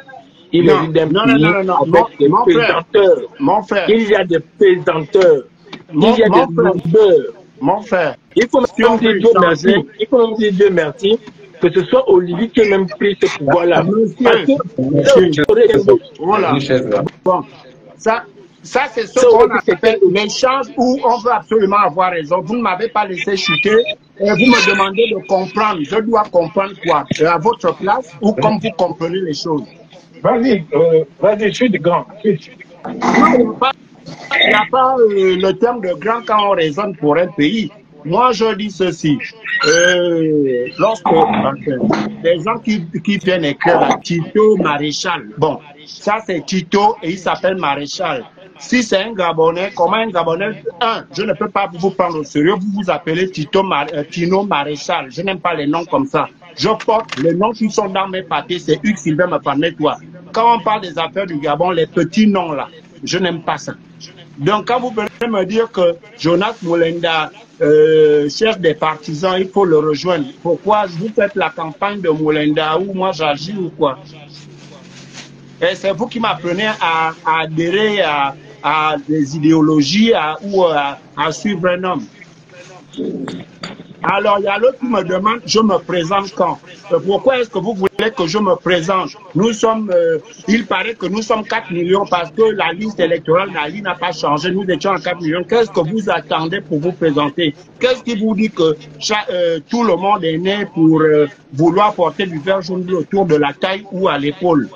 il hérite d'un pays avec des présenteurs. Mon frère. Il y a des présenteurs. Il y a des leaders. Mon frère. Il faut même dire Dieu merci. Il faut même dire Dieu merci que ce soit Oligui qui ait même pris ce pouvoir-là. Voilà. Bon, ça c'est ce qu'on appelle l'échange où on veut absolument avoir raison. Vous ne m'avez pas laissé chuter et vous me demandez de comprendre. Je dois comprendre quoi? À votre place ou comme vous comprenez les choses? Vas-y, je suis de grand. Non, il n'y a pas le terme de grand quand on raisonne pour un pays. Moi, je dis ceci. Lorsque les gens qui viennent écrire là, Tito Maréchal, bon, ça c'est Tito et il s'appelle Maréchal. Si c'est un Gabonais, comment un Gabonais, je ne peux pas vous prendre au sérieux, vous vous appelez Tino Maréchal. Je n'aime pas les noms comme ça. Je porte les noms qui sont dans mes papiers, c'est Hugues Sylvain Mapanetois. Quand on parle des affaires du Gabon, les petits noms là, je n'aime pas ça. Donc, quand vous venez me dire que Jonas Moulenda cherche des partisans, il faut le rejoindre. Pourquoi vous faites la campagne de Moulenda ou moi j'agis ou quoi? Et c'est vous qui m'apprenez à adhérer à des idéologies ou à suivre un homme. Alors, il y a l'autre qui me demande, je me présente quand? Pourquoi est-ce que vous voulez que je me présente? Nous sommes, il paraît que nous sommes 4 millions parce que la liste électorale d'Ali n'a pas changé. Nous étions à 4 millions. Qu'est-ce que vous attendez pour vous présenter? Qu'est-ce qui vous dit que tout le monde est né pour vouloir porter du vert jaune autour de la taille ou à l'épaule?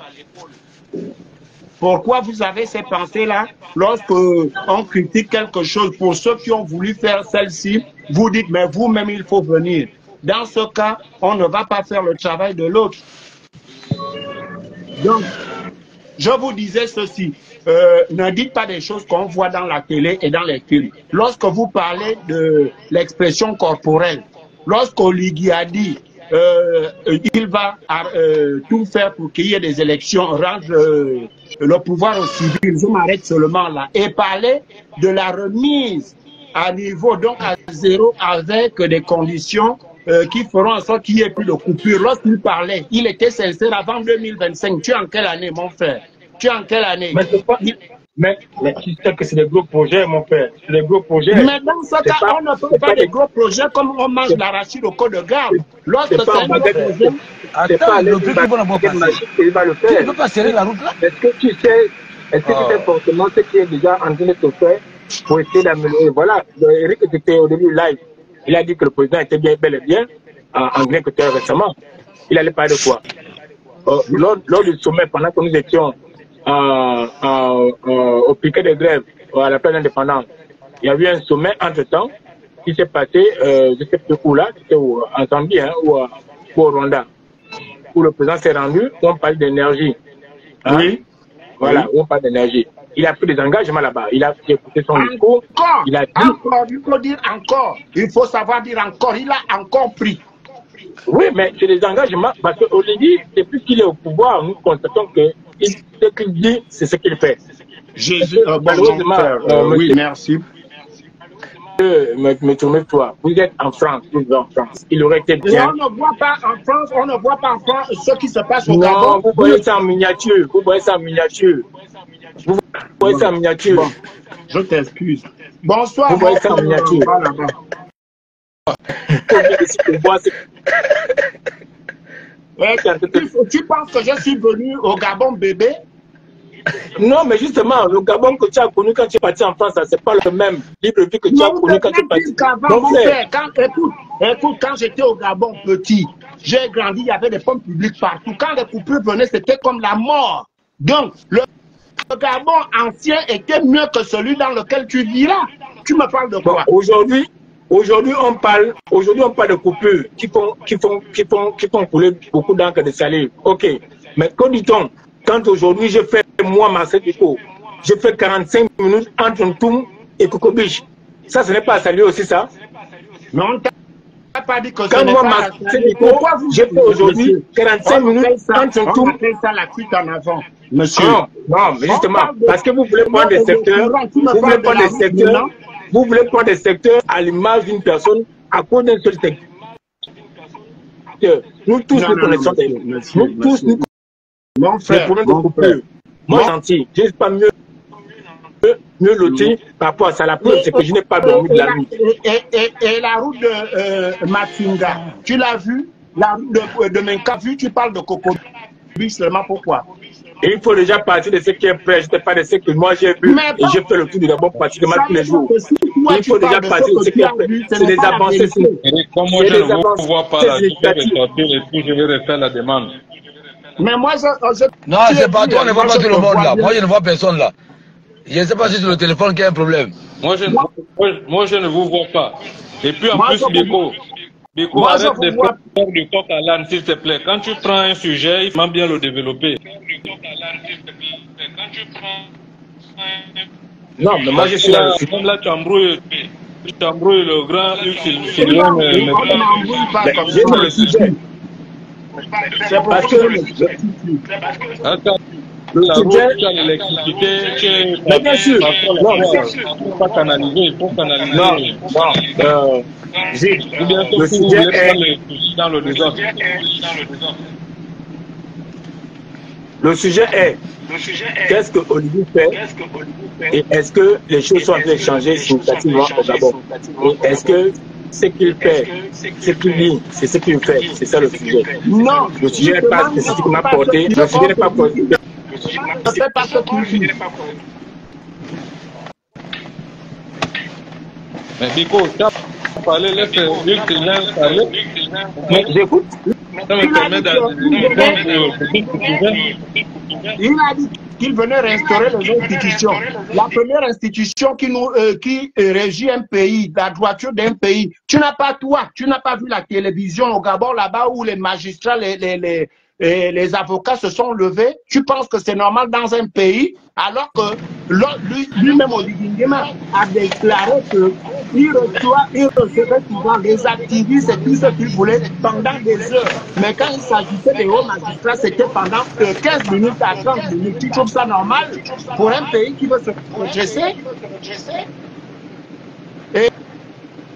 Pourquoi vous avez ces pensées-là lorsque on critique quelque chose? Pour ceux qui ont voulu faire celle-ci, vous dites, mais vous-même, il faut venir. Dans ce cas, on ne va pas faire le travail de l'autre. Donc, je vous disais ceci, ne dites pas des choses qu'on voit dans la télé et dans les films. Lorsque vous parlez de l'expression corporelle, lorsqu'Oligui a dit il va tout faire pour qu'il y ait des élections, rendre le pouvoir au civil. Je m'arrête seulement là. Et parler de la remise à niveau, donc à zéro, avec des conditions qui feront en sorte qu'il n'y ait plus de coupure. Lorsqu'il parlait, il était sincère avant 2025. Tu es en quelle année, mon frère? Tu es en quelle année? Mais tu sais que c'est des gros projets, mon frère. C'est des gros projets. Mais dans ce cas, on ne peut pas des gros projets comme on mange l'arachide au Côte de Garde. Lorsque c'est un gros projet... Attends, le plus qu'on va passer. Tu ne peux pas serrer la route là? Est-ce que tu sais forcément ce qui est déjà en train de se faire pour essayer d'améliorer? Voilà, Eric était au début live. Il a dit que le président était bien, bel et bien en Guinée-Équatoriale récemment. Il allait parler de quoi? Lors du sommet, pendant que nous étions au piquet de grève à la place d'indépendance, il y a eu un sommet entre-temps qui s'est passé, je ne sais plus où là, c'était en Zambie ou au Rwanda, où le président s'est rendu, où on parle d'énergie. Hein? Oui. Voilà, où on parle d'énergie. Il a pris des engagements là-bas. Il a écouté son discours. Il a dit... Encore, il faut dire encore. Il faut savoir dire encore. Il a encore pris. Oui, mais c'est des engagements. Parce qu'aujourd'hui, depuis qu'il est au pouvoir, nous constatons que ce qu'il dit, c'est ce qu'il fait. Jésus, oui, merci. Me tourne-toi. Vous êtes en France, vous êtes en France. Il aurait été bien. On ne voit pas en France, on ne voit pas en France ce qui se passe au Gabon. Non, Gabon. Vous voyez ça en miniature. Vous voyez ça en miniature. Vous voyez ça en miniature. Bon, je t'excuse. Bonsoir. Vous voyez ça en miniature. Tu penses que je suis venu au Gabon, bébé? Non, mais justement, le Gabon que tu as connu quand tu es parti en France, c'est pas le même libre vie que tu as connu quand tu es parti. Mon frère, écoute, quand j'étais au Gabon petit, j'ai grandi, il y avait des pommes publiques partout. Quand les coupures venaient, c'était comme la mort. Donc, le Gabon ancien était mieux que celui dans lequel tu vis là. Tu me parles de quoi? Aujourd'hui, on parle de coupures qui font couler beaucoup d'encre de salive. Ok, mais que dit-on? Quand aujourd'hui je fais, moi, Marcel Biko, je fais 45 minutes entre Ntoum et Kokobiche. Ça, ce n'est pas saluer aussi, ça? Mais on t'a pas dit que quand moi, Marcel Biko, je fais aujourd'hui 45 minutes entre Ntoum. On appelle ça la fuite en avant. Monsieur. Non, mais justement, parce que vous voulez prendre des secteurs, vous voulez prendre des secteurs à l'image d'une personne à cause d'un seul secteur. Nous tous nous connaissons des... Nous tous nous mon frère, moi, gentil, je ne suis pas mieux loti par rapport à ça. La preuve, c'est que je n'ai pas dormi de la nuit. Et la route de Matinga, tu l'as vu? La route de Menka, tu parles de Coco. Seulement pourquoi? Et il faut déjà partir de ce qui est prêt. Je ne sais pas de ce que moi j'ai vu. Et je fais le tour du Gabon pratiquement tous les jours. Il faut déjà partir de ce qui est prêt. C'est des avancées. Comme moi, je ne vous vois pas là, je vais sortir et puis je vais refaire la demande. Mais moi, non, c'est pas toi, on ne voit pas tout le monde là. Moi, je ne vois personne là. Je ne sais pas si c'est le téléphone qui a un problème. Moi, je ne vous vois pas. Et puis en plus, Biko, arrête de faire du coq à l'âne, s'il te plaît. Quand tu prends un sujet, il faut bien le développer. Non, mais moi, je suis là. Même là, tu embrouilles le grand le sujet. Parce que la route, tu as l'électricité, mais bien sûr, il faut pas canaliser, il faut canaliser. Non, le sujet est dans le désordre. Le sujet est qu'est-ce que Olivier fait et est-ce que les choses sont en train de changer significativement au Gabon? Est-ce que ce qu'il fait, ce qu'il dit, c'est ce qu'il fait? C'est ça le sujet. Non, le sujet n'est pas spécifiquement porté. Le sujet n'est pas porté. Mais Biko, tu as parlé, laisse parler. Mais j'écoute. Ça me permet Il a dit qu'il venait restaurer les institutions. La première institution qui régit un pays, la droiture d'un pays. Tu n'as pas vu la télévision au Gabon là-bas où les magistrats, les avocats se sont levés. Tu penses que c'est normal dans un pays alors que lui-même Olivier Nguema a déclaré que il recevait souvent les activistes et tout ce qu'il voulait pendant des heures. Mais quand il s'agissait des hauts magistrats, c'était pendant 15 minutes à 30 minutes. Tu trouves ça normal pour un pays qui veut se redresser?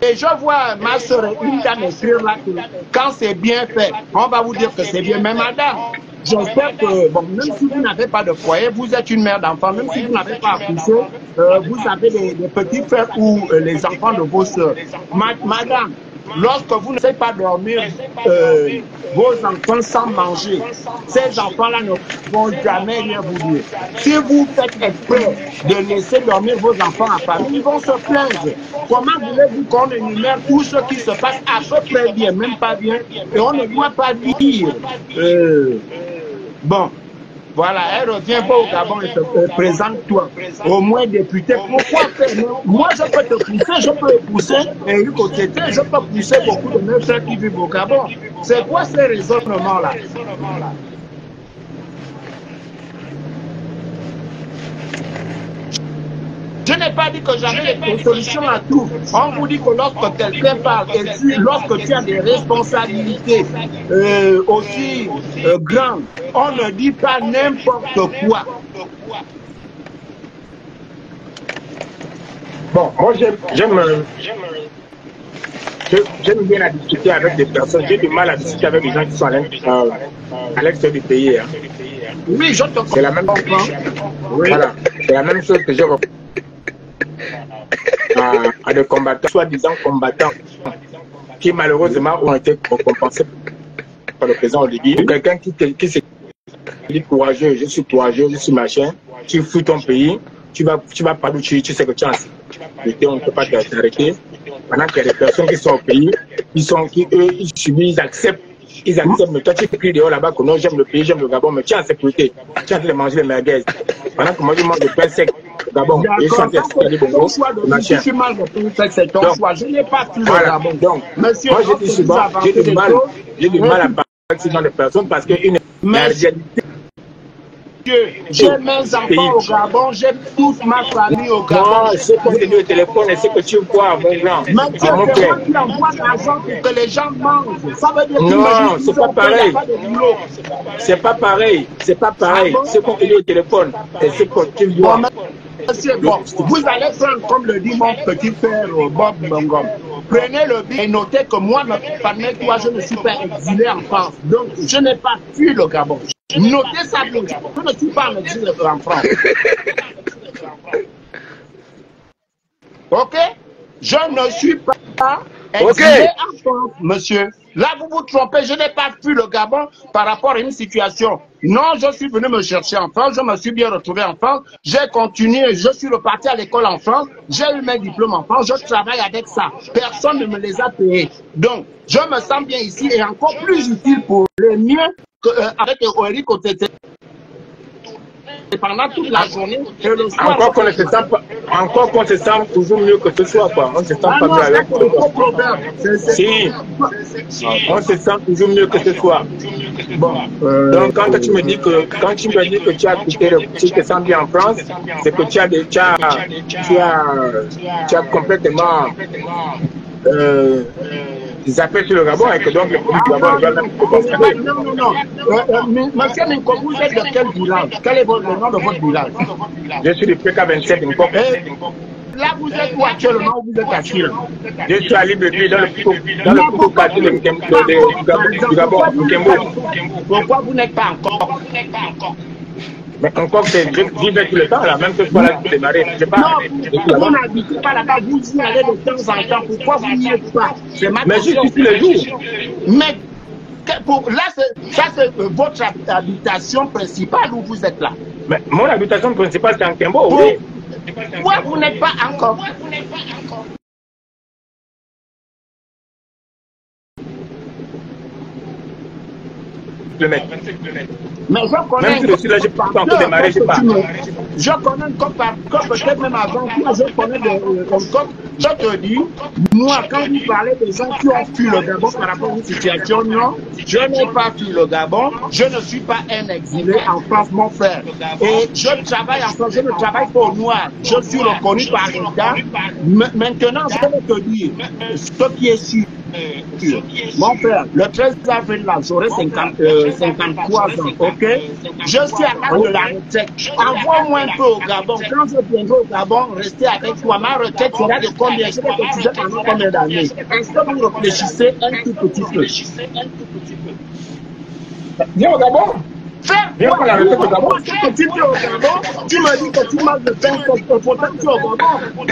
Et je vois ma soeur une dame écrire là que quand c'est bien fait, on va vous dire que c'est bien. Mais madame, j'espère que, bon, même si vous n'avez pas de foyer, vous êtes une mère d'enfant, même si vous n'avez pas accouché, vous avez des petits frères ou les enfants de vos soeurs. Madame, lorsque vous ne savez pas dormir vos enfants sans manger, ces enfants-là ne vont jamais rien vous dire. Si vous faites exprès de laisser dormir vos enfants à famille, ils vont se plaindre. Comment voulez-vous qu'on énumère tout ce qui se passe à peu près bien, même pas bien, et on ne doit pas dire bon, voilà, elle revient pas au Gabon et te présente-toi. Au moins député, pourquoi faire? Moi, je peux te pousser, je peux pousser Éric Otété, je peux pousser beaucoup de mes frères qui vivent au Gabon. C'est quoi ces raisonnements-là? Je n'ai pas dit que j'avais les solutions à tout. On vous dit que lorsque quelqu'un parle et lorsque tu as des responsabilités aussi grandes, on ne dit pas n'importe quoi. Bon, moi j'aime bien à discuter avec des personnes. J'ai du mal à discuter avec les gens qui sont à l'extérieur du pays. Hein. Oui, je te comprends. C'est la même chose. Oui. Voilà, c'est la même chose que je à des combattants, soi-disant combattants, qui malheureusement ont été compensés par le président Oligui. Quelqu'un qui se dit courageux, je suis courageux, je suis machin, tu fous ton pays, tu vas pas d'où tu sais que tu as on ne peut pas t'arrêter. Pendant qu'il y a des personnes qui sont au pays, ils subissent, ils acceptent, mais toi tu cries dehors là-bas que non, j'aime le pays, j'aime le Gabon, mais tu es en sécurité, tu es en train de manger les merguez. Pendant que moi je mange le pain sec au Gabon, et je suis en train de ton choix de vie, si tu manges le pain sec, c'est ton choix. Je n'ai pas pu le Gabon. Donc, monsieur, moi je dis souvent, j'ai du mal à parler avec ce genre de personnes parce qu'une réalité. J'ai mes enfants au Gabon, j'ai toute ma famille au Gabon. Non, c'est qu'on te dit au téléphone et c'est que tu vois, mon grand. Mais tu envoies l'argent pour que les gens mangent. Ça veut dire que non, c'est pas pareil. C'est pas pareil. C'est pas pareil. C'est qu'on te dit au téléphone et c'est que tu vois. Monsieur, bon, vous allez prendre, comme le dit mon petit frère Bob Bongom, prenez le billet et notez que moi, parmi toi, je ne suis pas exilé en France. Donc, je n'ai pas fui le Gabon. Notez ça bien. Je ne suis pas en exil en France. Ok? Je ne suis pas exilé en France, monsieur. Là, vous vous trompez, je n'ai pas fui le Gabon par rapport à une situation. Non, je suis venu me chercher en France, je me suis bien retrouvé en France, j'ai continué, je suis reparti à l'école en France, j'ai eu mes diplômes en France, je travaille avec ça. Personne ne me les a payés. Donc, je me sens bien ici et encore plus utile pour les miens qu'avec Éric Otété. Pendant toute la journée et le soir. Encore qu'on se sent toujours mieux que ce soir, quoi. On se sent pas mieux avec toi. Si. On se sent toujours mieux que ce soir. Bon. Donc quand tu me dis que tu as quitté tu te sens bien en France, c'est que tu as complètement ils appellent sur le Gabon et que donc le produit du Gabon est même considéré. Non. Monsieur Minko, vous êtes de quel village? Quel est le nom de votre village? Je suis du PK27 Minko. Là, vous êtes où actuellement? Vous êtes à Chine? Je suis à Libreville, dans le Poukou quartier du Gabon, au Kembo. Pourquoi vous n'êtes pas encore? Mais encore, je vivais tout le temps là, même que toi là, tu démarrais. Non, vous n'habitez pas là-bas, vous y allez de temps en temps. Pourquoi vous n'y êtes pas? Mais je suis tous les jours. Mais là, ça c'est votre habitation principale où vous êtes là. Mais mon habitation principale, c'est en Kembo, oui. Pourquoi vous n'êtes pas encore? km. Mais je connais même si le sud-là, je peux pas encore démarrer, je pars. Je connais une côte par côte, peut-être même avant toi, je connais des côtes. Je te dis, moi, quand vous parlez des gens qui ont fui le Gabon par rapport à une situation, non, je n'ai pas fui le Gabon, je ne suis pas un exilé en France, mon frère. Et je travaille en France, je ne travaille pas au noir. Je suis reconnu par l'État. Maintenant, je vais te dire, ce qui est sûr. Mon frère, le 13 avril, là, j'aurai 53 ans, ok? Je suis à l'âge de la retraite. Envoie-moi un peu au Gabon. Quand je viendrai au Gabon, restez avec toi. Ma retraite sera de combien? Je vais cotiser pendant combien d'années? Est-ce que vous réfléchissez un tout petit peu? Viens au Gabon. Viens pour la retraite au Gabon. Quand tu es au Gabon, tu me dis que tu manges de pain, pourtant tu es au Gabon.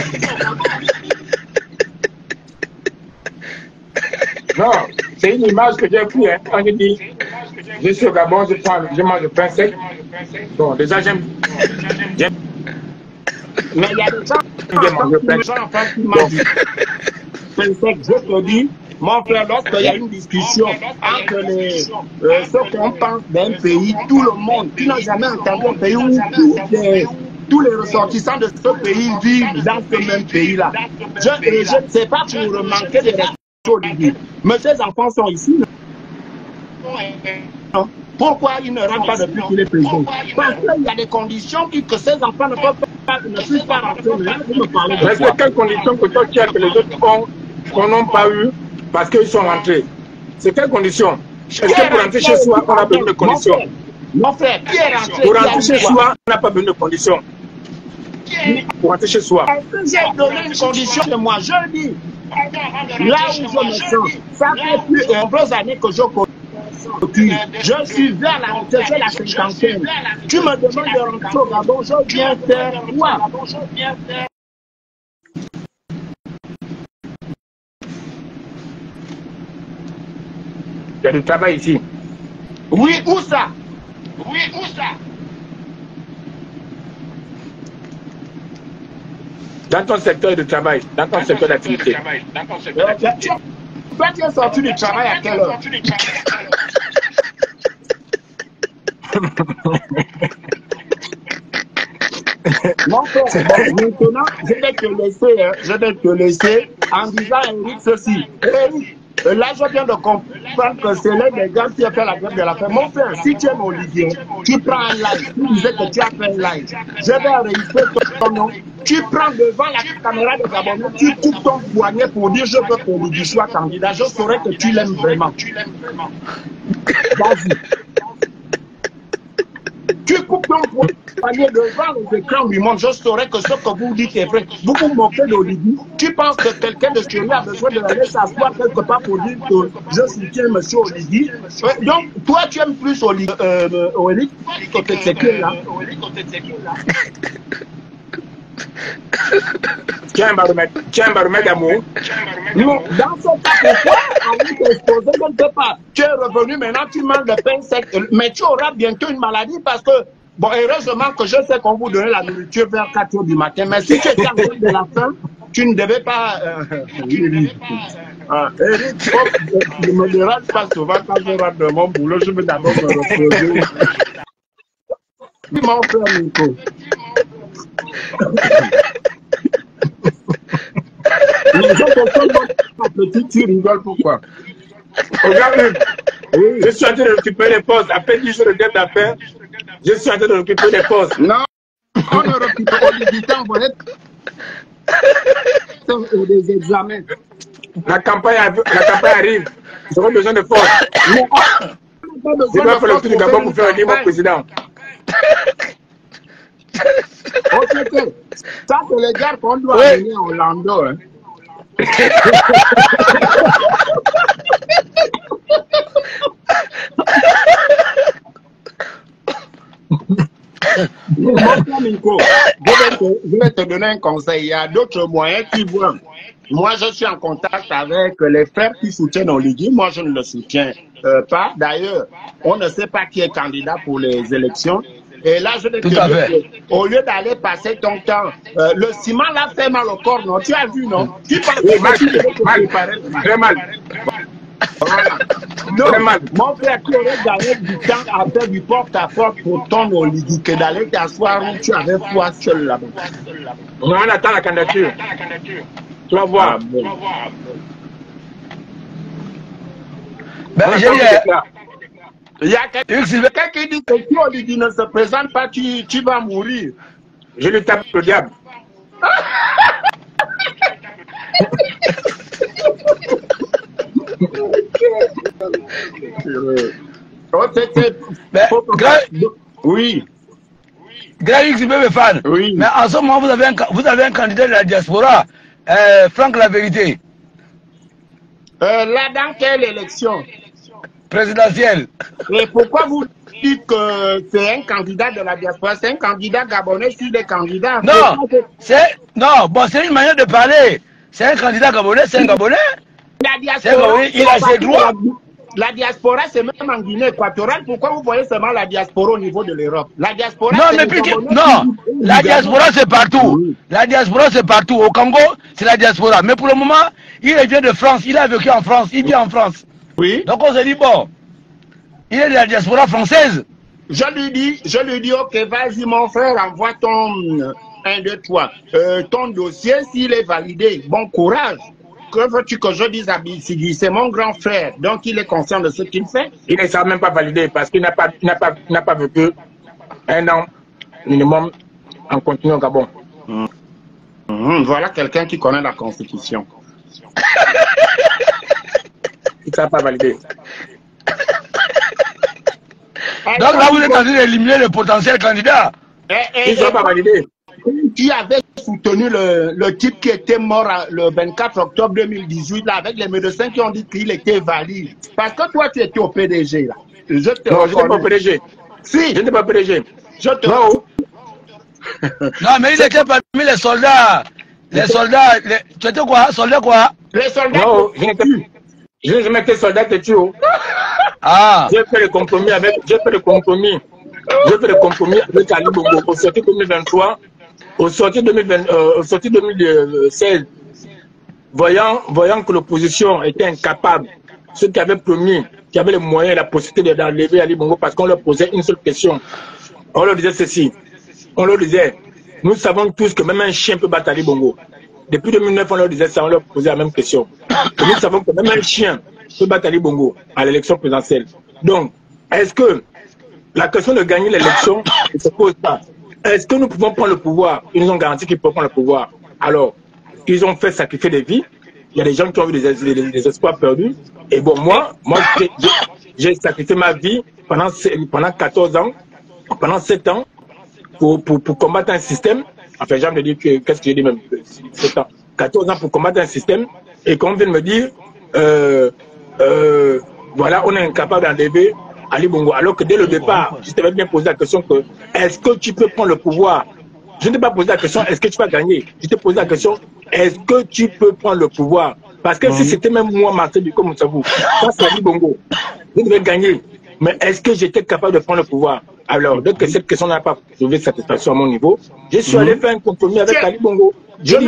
Non, c'est une image que j'ai prise, hein. Quand je dis, je suis au Gabon, je mange le pain sec. Bon, déjà, j'aime. Mais il y a des gens en France qui mangent du pain sec. Je te dis, mon frère, lorsqu'il y a une discussion entre ceux qu'on pense d'un pays, tout le monde, tu n'as jamais entendu un pays où tous les ressortissants de ce pays vivent dans ce même pays-là. Je ne sais pas pour manquer de respect. Mais ces enfants sont ici. Non. Pourquoi ils ne rentrent pas depuis qu'il est président? Parce qu'il y a des conditions que ces enfants ne peuvent pas, ne puissent pas rentrer. Mais c'est quelles conditions que toi tu as que les autres qu'on n'ont pas eu parce qu'ils sont rentrés? C'est quelles conditions? Est-ce que pour rentrer chez soi, on a besoin de conditions? Mon frère, qui est rentré? Pour rentrer chez soi, on n'a pas besoin de conditions. Pour rentrer chez soi. Est-ce que j'ai donné une condition de moi? Je dis. Là où je me sens, ça fait plus de nombreuses années que je continue. Je suis vers la retraite, j'ai la cinquantaine. Tu me demandes de rentrer au Gabon, je viens faire quoi? Il y a du travail ici. Oui, où ça? Dans ton secteur de travail, dans ton secteur d'activité. Toi, tu es sorti du travail à quelle heure? Mon frère, maintenant, je vais te laisser en disant à Eric ceci. Eric, là, je viens de comprendre que c'est l'un des gars qui a fait la grève de la faim. Mon frère, si tu es Olivier, tu prends un live. Tu disais que tu as fait un live. Je vais enregistrer ton nom. Tu prends devant la caméra de Gabon, tu coupes ton poignet pour dire je veux que Olivier soit candidat. Je saurais que tu l'aimes vraiment. Vas-y. Tu coupes ton poignet devant les écrans du monde. Je saurais que ce que vous dites est vrai. Vous vous moquez d'Olivier. Tu penses que quelqu'un de chez lui a besoin de aller s'asseoir quelque part pour dire que je soutiens M. Olivier. Donc, toi, tu aimes plus Olivier que Tétséké là. Tiens, un baromètre d'amour. Non, dans ce cas, pourquoi aller t'exposer quelque part? Tu es revenu maintenant, tu manges de pain sec, mais tu auras bientôt une maladie parce que, bon, heureusement que je sais qu'on vous donnait la nourriture vers 4 heures du matin, mais si tu étais en train de la faim, tu ne devais pas. Eric, je me dérange pas souvent quand je rentre de mon boulot, je veux d'abord me reposer. Mon frère Nico. Petit, tu rigoles pourquoi? Regarde, je suis en train de récupérer les postes. Après 10 jours de grève d'affaires, je suis en train de récupérer les postes. Non, on ne récupère pas du temps, vous êtes des examens. La campagne arrive. Nous avons besoin de force. Je dois faire le tour du Gabon pour faire élire mon président. Ok, ça c'est les gars qu'on doit amener en Orlando. Hein. Je vais te donner un conseil. Il y a d'autres moyens qui voient. Moi, je suis en contact avec les frères qui soutiennent Olivier. Moi, je ne le soutiens pas. D'ailleurs, on ne sait pas qui est candidat pour les élections. Et là, je vais te dire au lieu d'aller passer ton temps, le ciment l'a fait mal au corps, non? Tu as vu, non? Tu penses mal, très mal. Voilà. Donc, mon frère, tu aurais gagné du temps à faire du porte-à-porte pour ton Oligi que d'aller t'asseoir où tu avais foi seul là-bas. On attend la candidature. Tu vas voir. Ah, bon. Ben, il y a quelqu'un qui dit que si Oligi ne se présente pas, tu vas mourir. Je lui tape le diable. Oui. Grand X, fan. Oui. Mais en ce moment, vous avez un candidat de la diaspora, Franck La Vérité. Là, dans quelle élection? Présidentielle. Et pourquoi vous dites que c'est un candidat de la diaspora? C'est un candidat gabonais s'il est candidat. Non, c'est une manière de parler. C'est un candidat gabonais, c'est un gabonais. La diaspora, il a ses droits. La diaspora, c'est même en Guinée équatoriale. Pourquoi vous voyez seulement la diaspora au niveau de l'Europe? La diaspora, non, mais la diaspora, c'est partout. Oui. La diaspora, c'est partout. Au Congo, c'est la diaspora. Mais pour le moment, il vient de France. Il a vécu en France. Il vit en France. Oui. Donc on se dit, bon, il est de la diaspora française. Je lui dis, ok, vas-y mon frère, envoie ton 1, 2, 3. Ton dossier, s'il est validé, bon courage. Que veux-tu que je dise à Bissigi? C'est mon grand frère, donc il est conscient de ce qu'il fait. Il ne sera même pas validé parce qu'il n'a pas vécu 1 an minimum en continu au Gabon. Voilà quelqu'un qui connaît la Constitution. Il ne sera pas validé. Donc là, vous êtes en train d'éliminer le potentiel candidat. Il ne sera pas validé. Qui avait soutenu le type qui était mort le 24 octobre 2018 là, avec les médecins qui ont dit qu'il était valide. Parce que toi, tu étais au PDG là. Non, je n'étais pas au PDG. Si. Je n'étais pas au PDG. Non, mais il était parmi les soldats. Les soldats. Tu étais quoi? Soldat quoi? Les soldats. Non, je n'étais plus. Je n'ai jamais été soldat de Tio. Ah. J'ai fait le compromis avec Ali Bongo au sorti 2023. Au sorti 2016, voyant que l'opposition était incapable, ceux qui avaient promis, qui avaient les moyens et la possibilité d'enlever Ali Bongo parce qu'on leur posait une seule question. On leur disait ceci. On leur disait, nous savons tous que même un chien peut battre Ali Bongo. Depuis 2009, on leur disait ça, on leur posait la même question. Et nous savons que même un chien peut battre Ali Bongo à l'élection présidentielle. Donc, est-ce que la question de gagner l'élection ne se pose pas? Est-ce que nous pouvons prendre le pouvoir? Ils nous ont garanti qu'ils peuvent prendre le pouvoir. Alors, ils ont fait sacrifier des vies. Il y a des gens qui ont eu des espoirs perdus. Et bon, moi j'ai sacrifié ma vie pendant 14 ans, pendant 7 ans, pour combattre un système. Enfin, j'ai envie de dire qu'est-ce que j'ai dit même 7 ans. 14 ans pour combattre un système. Et qu'on vient de me dire, voilà, on est incapable d'enlever Ali Bongo, alors que dès le départ, je t'avais bien posé la question que est-ce que tu peux prendre le pouvoir? Je ne t'ai pas posé la question est-ce que tu vas gagner? Je t'ai posé la question est-ce que tu peux prendre le pouvoir? Parce que si c'était même moi, Martin Biko Moussabou, face à Ali Bongo, je devais gagner. Mais est-ce que j'étais capable de prendre le pouvoir? Alors, dès que cette question n'a pas trouvé satisfaction à mon niveau, je suis allé faire un compromis avec Ali Bongo. Je ne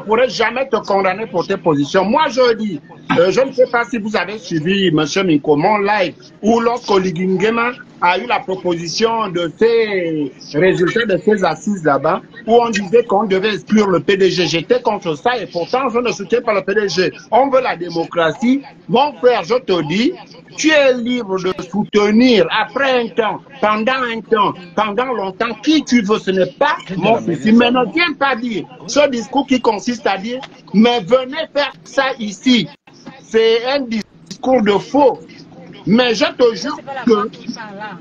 pourrais jamais te condamner pour tes positions. Moi, je dis, je ne sais pas si vous avez suivi M. Minko, mon live, où lorsque Oligui Nguema a eu la proposition de ces résultats de ces assises là-bas, où on disait qu'on devait exclure le PDG. J'étais contre ça et pourtant, je ne soutiens pas le PDG. On veut la démocratie. Mon frère, je te dis, tu es libre de soutenir après un temps, pendant longtemps, qui tu veux. Ce n'est pas mon souci. Mais ne viens pas dire ce discours qui consiste à dire, mais venez faire ça ici. C'est un discours de faux. Mais je te jure que,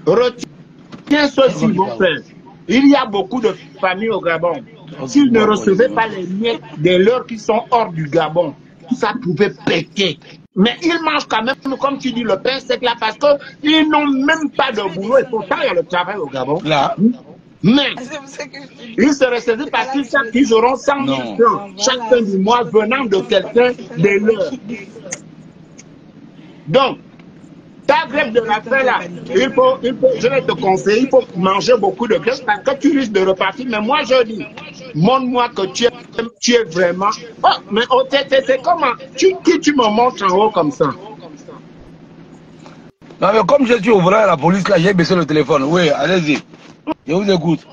retiens ceci, mon frère. Il y a beaucoup de familles au Gabon. S'ils ne recevaient pas les miettes des leurs qui sont hors du Gabon, ça pouvait péter. Mais ils mangent quand même, comme tu dis, le pain sec là, parce qu'ils n'ont même pas de boulot. Et pourtant, il y a le travail au Gabon. Là. Mais ils se ressaisissent parce qu'ils savent qu'ils auront 100 000 francs chaque fin du mois venant de quelqu'un de leur. Donc, Ta grève de la faim là, je vais te conseiller, il faut manger beaucoup de graisse parce que tu risques de repartir. Mais moi je dis, montre-moi que tu es vraiment. Oh, mais c'est comment tu me montres en haut comme ça. Non mais comme je suis au volant à la police là, j'ai baissé le téléphone. Oui, allez-y. Je vous écoute.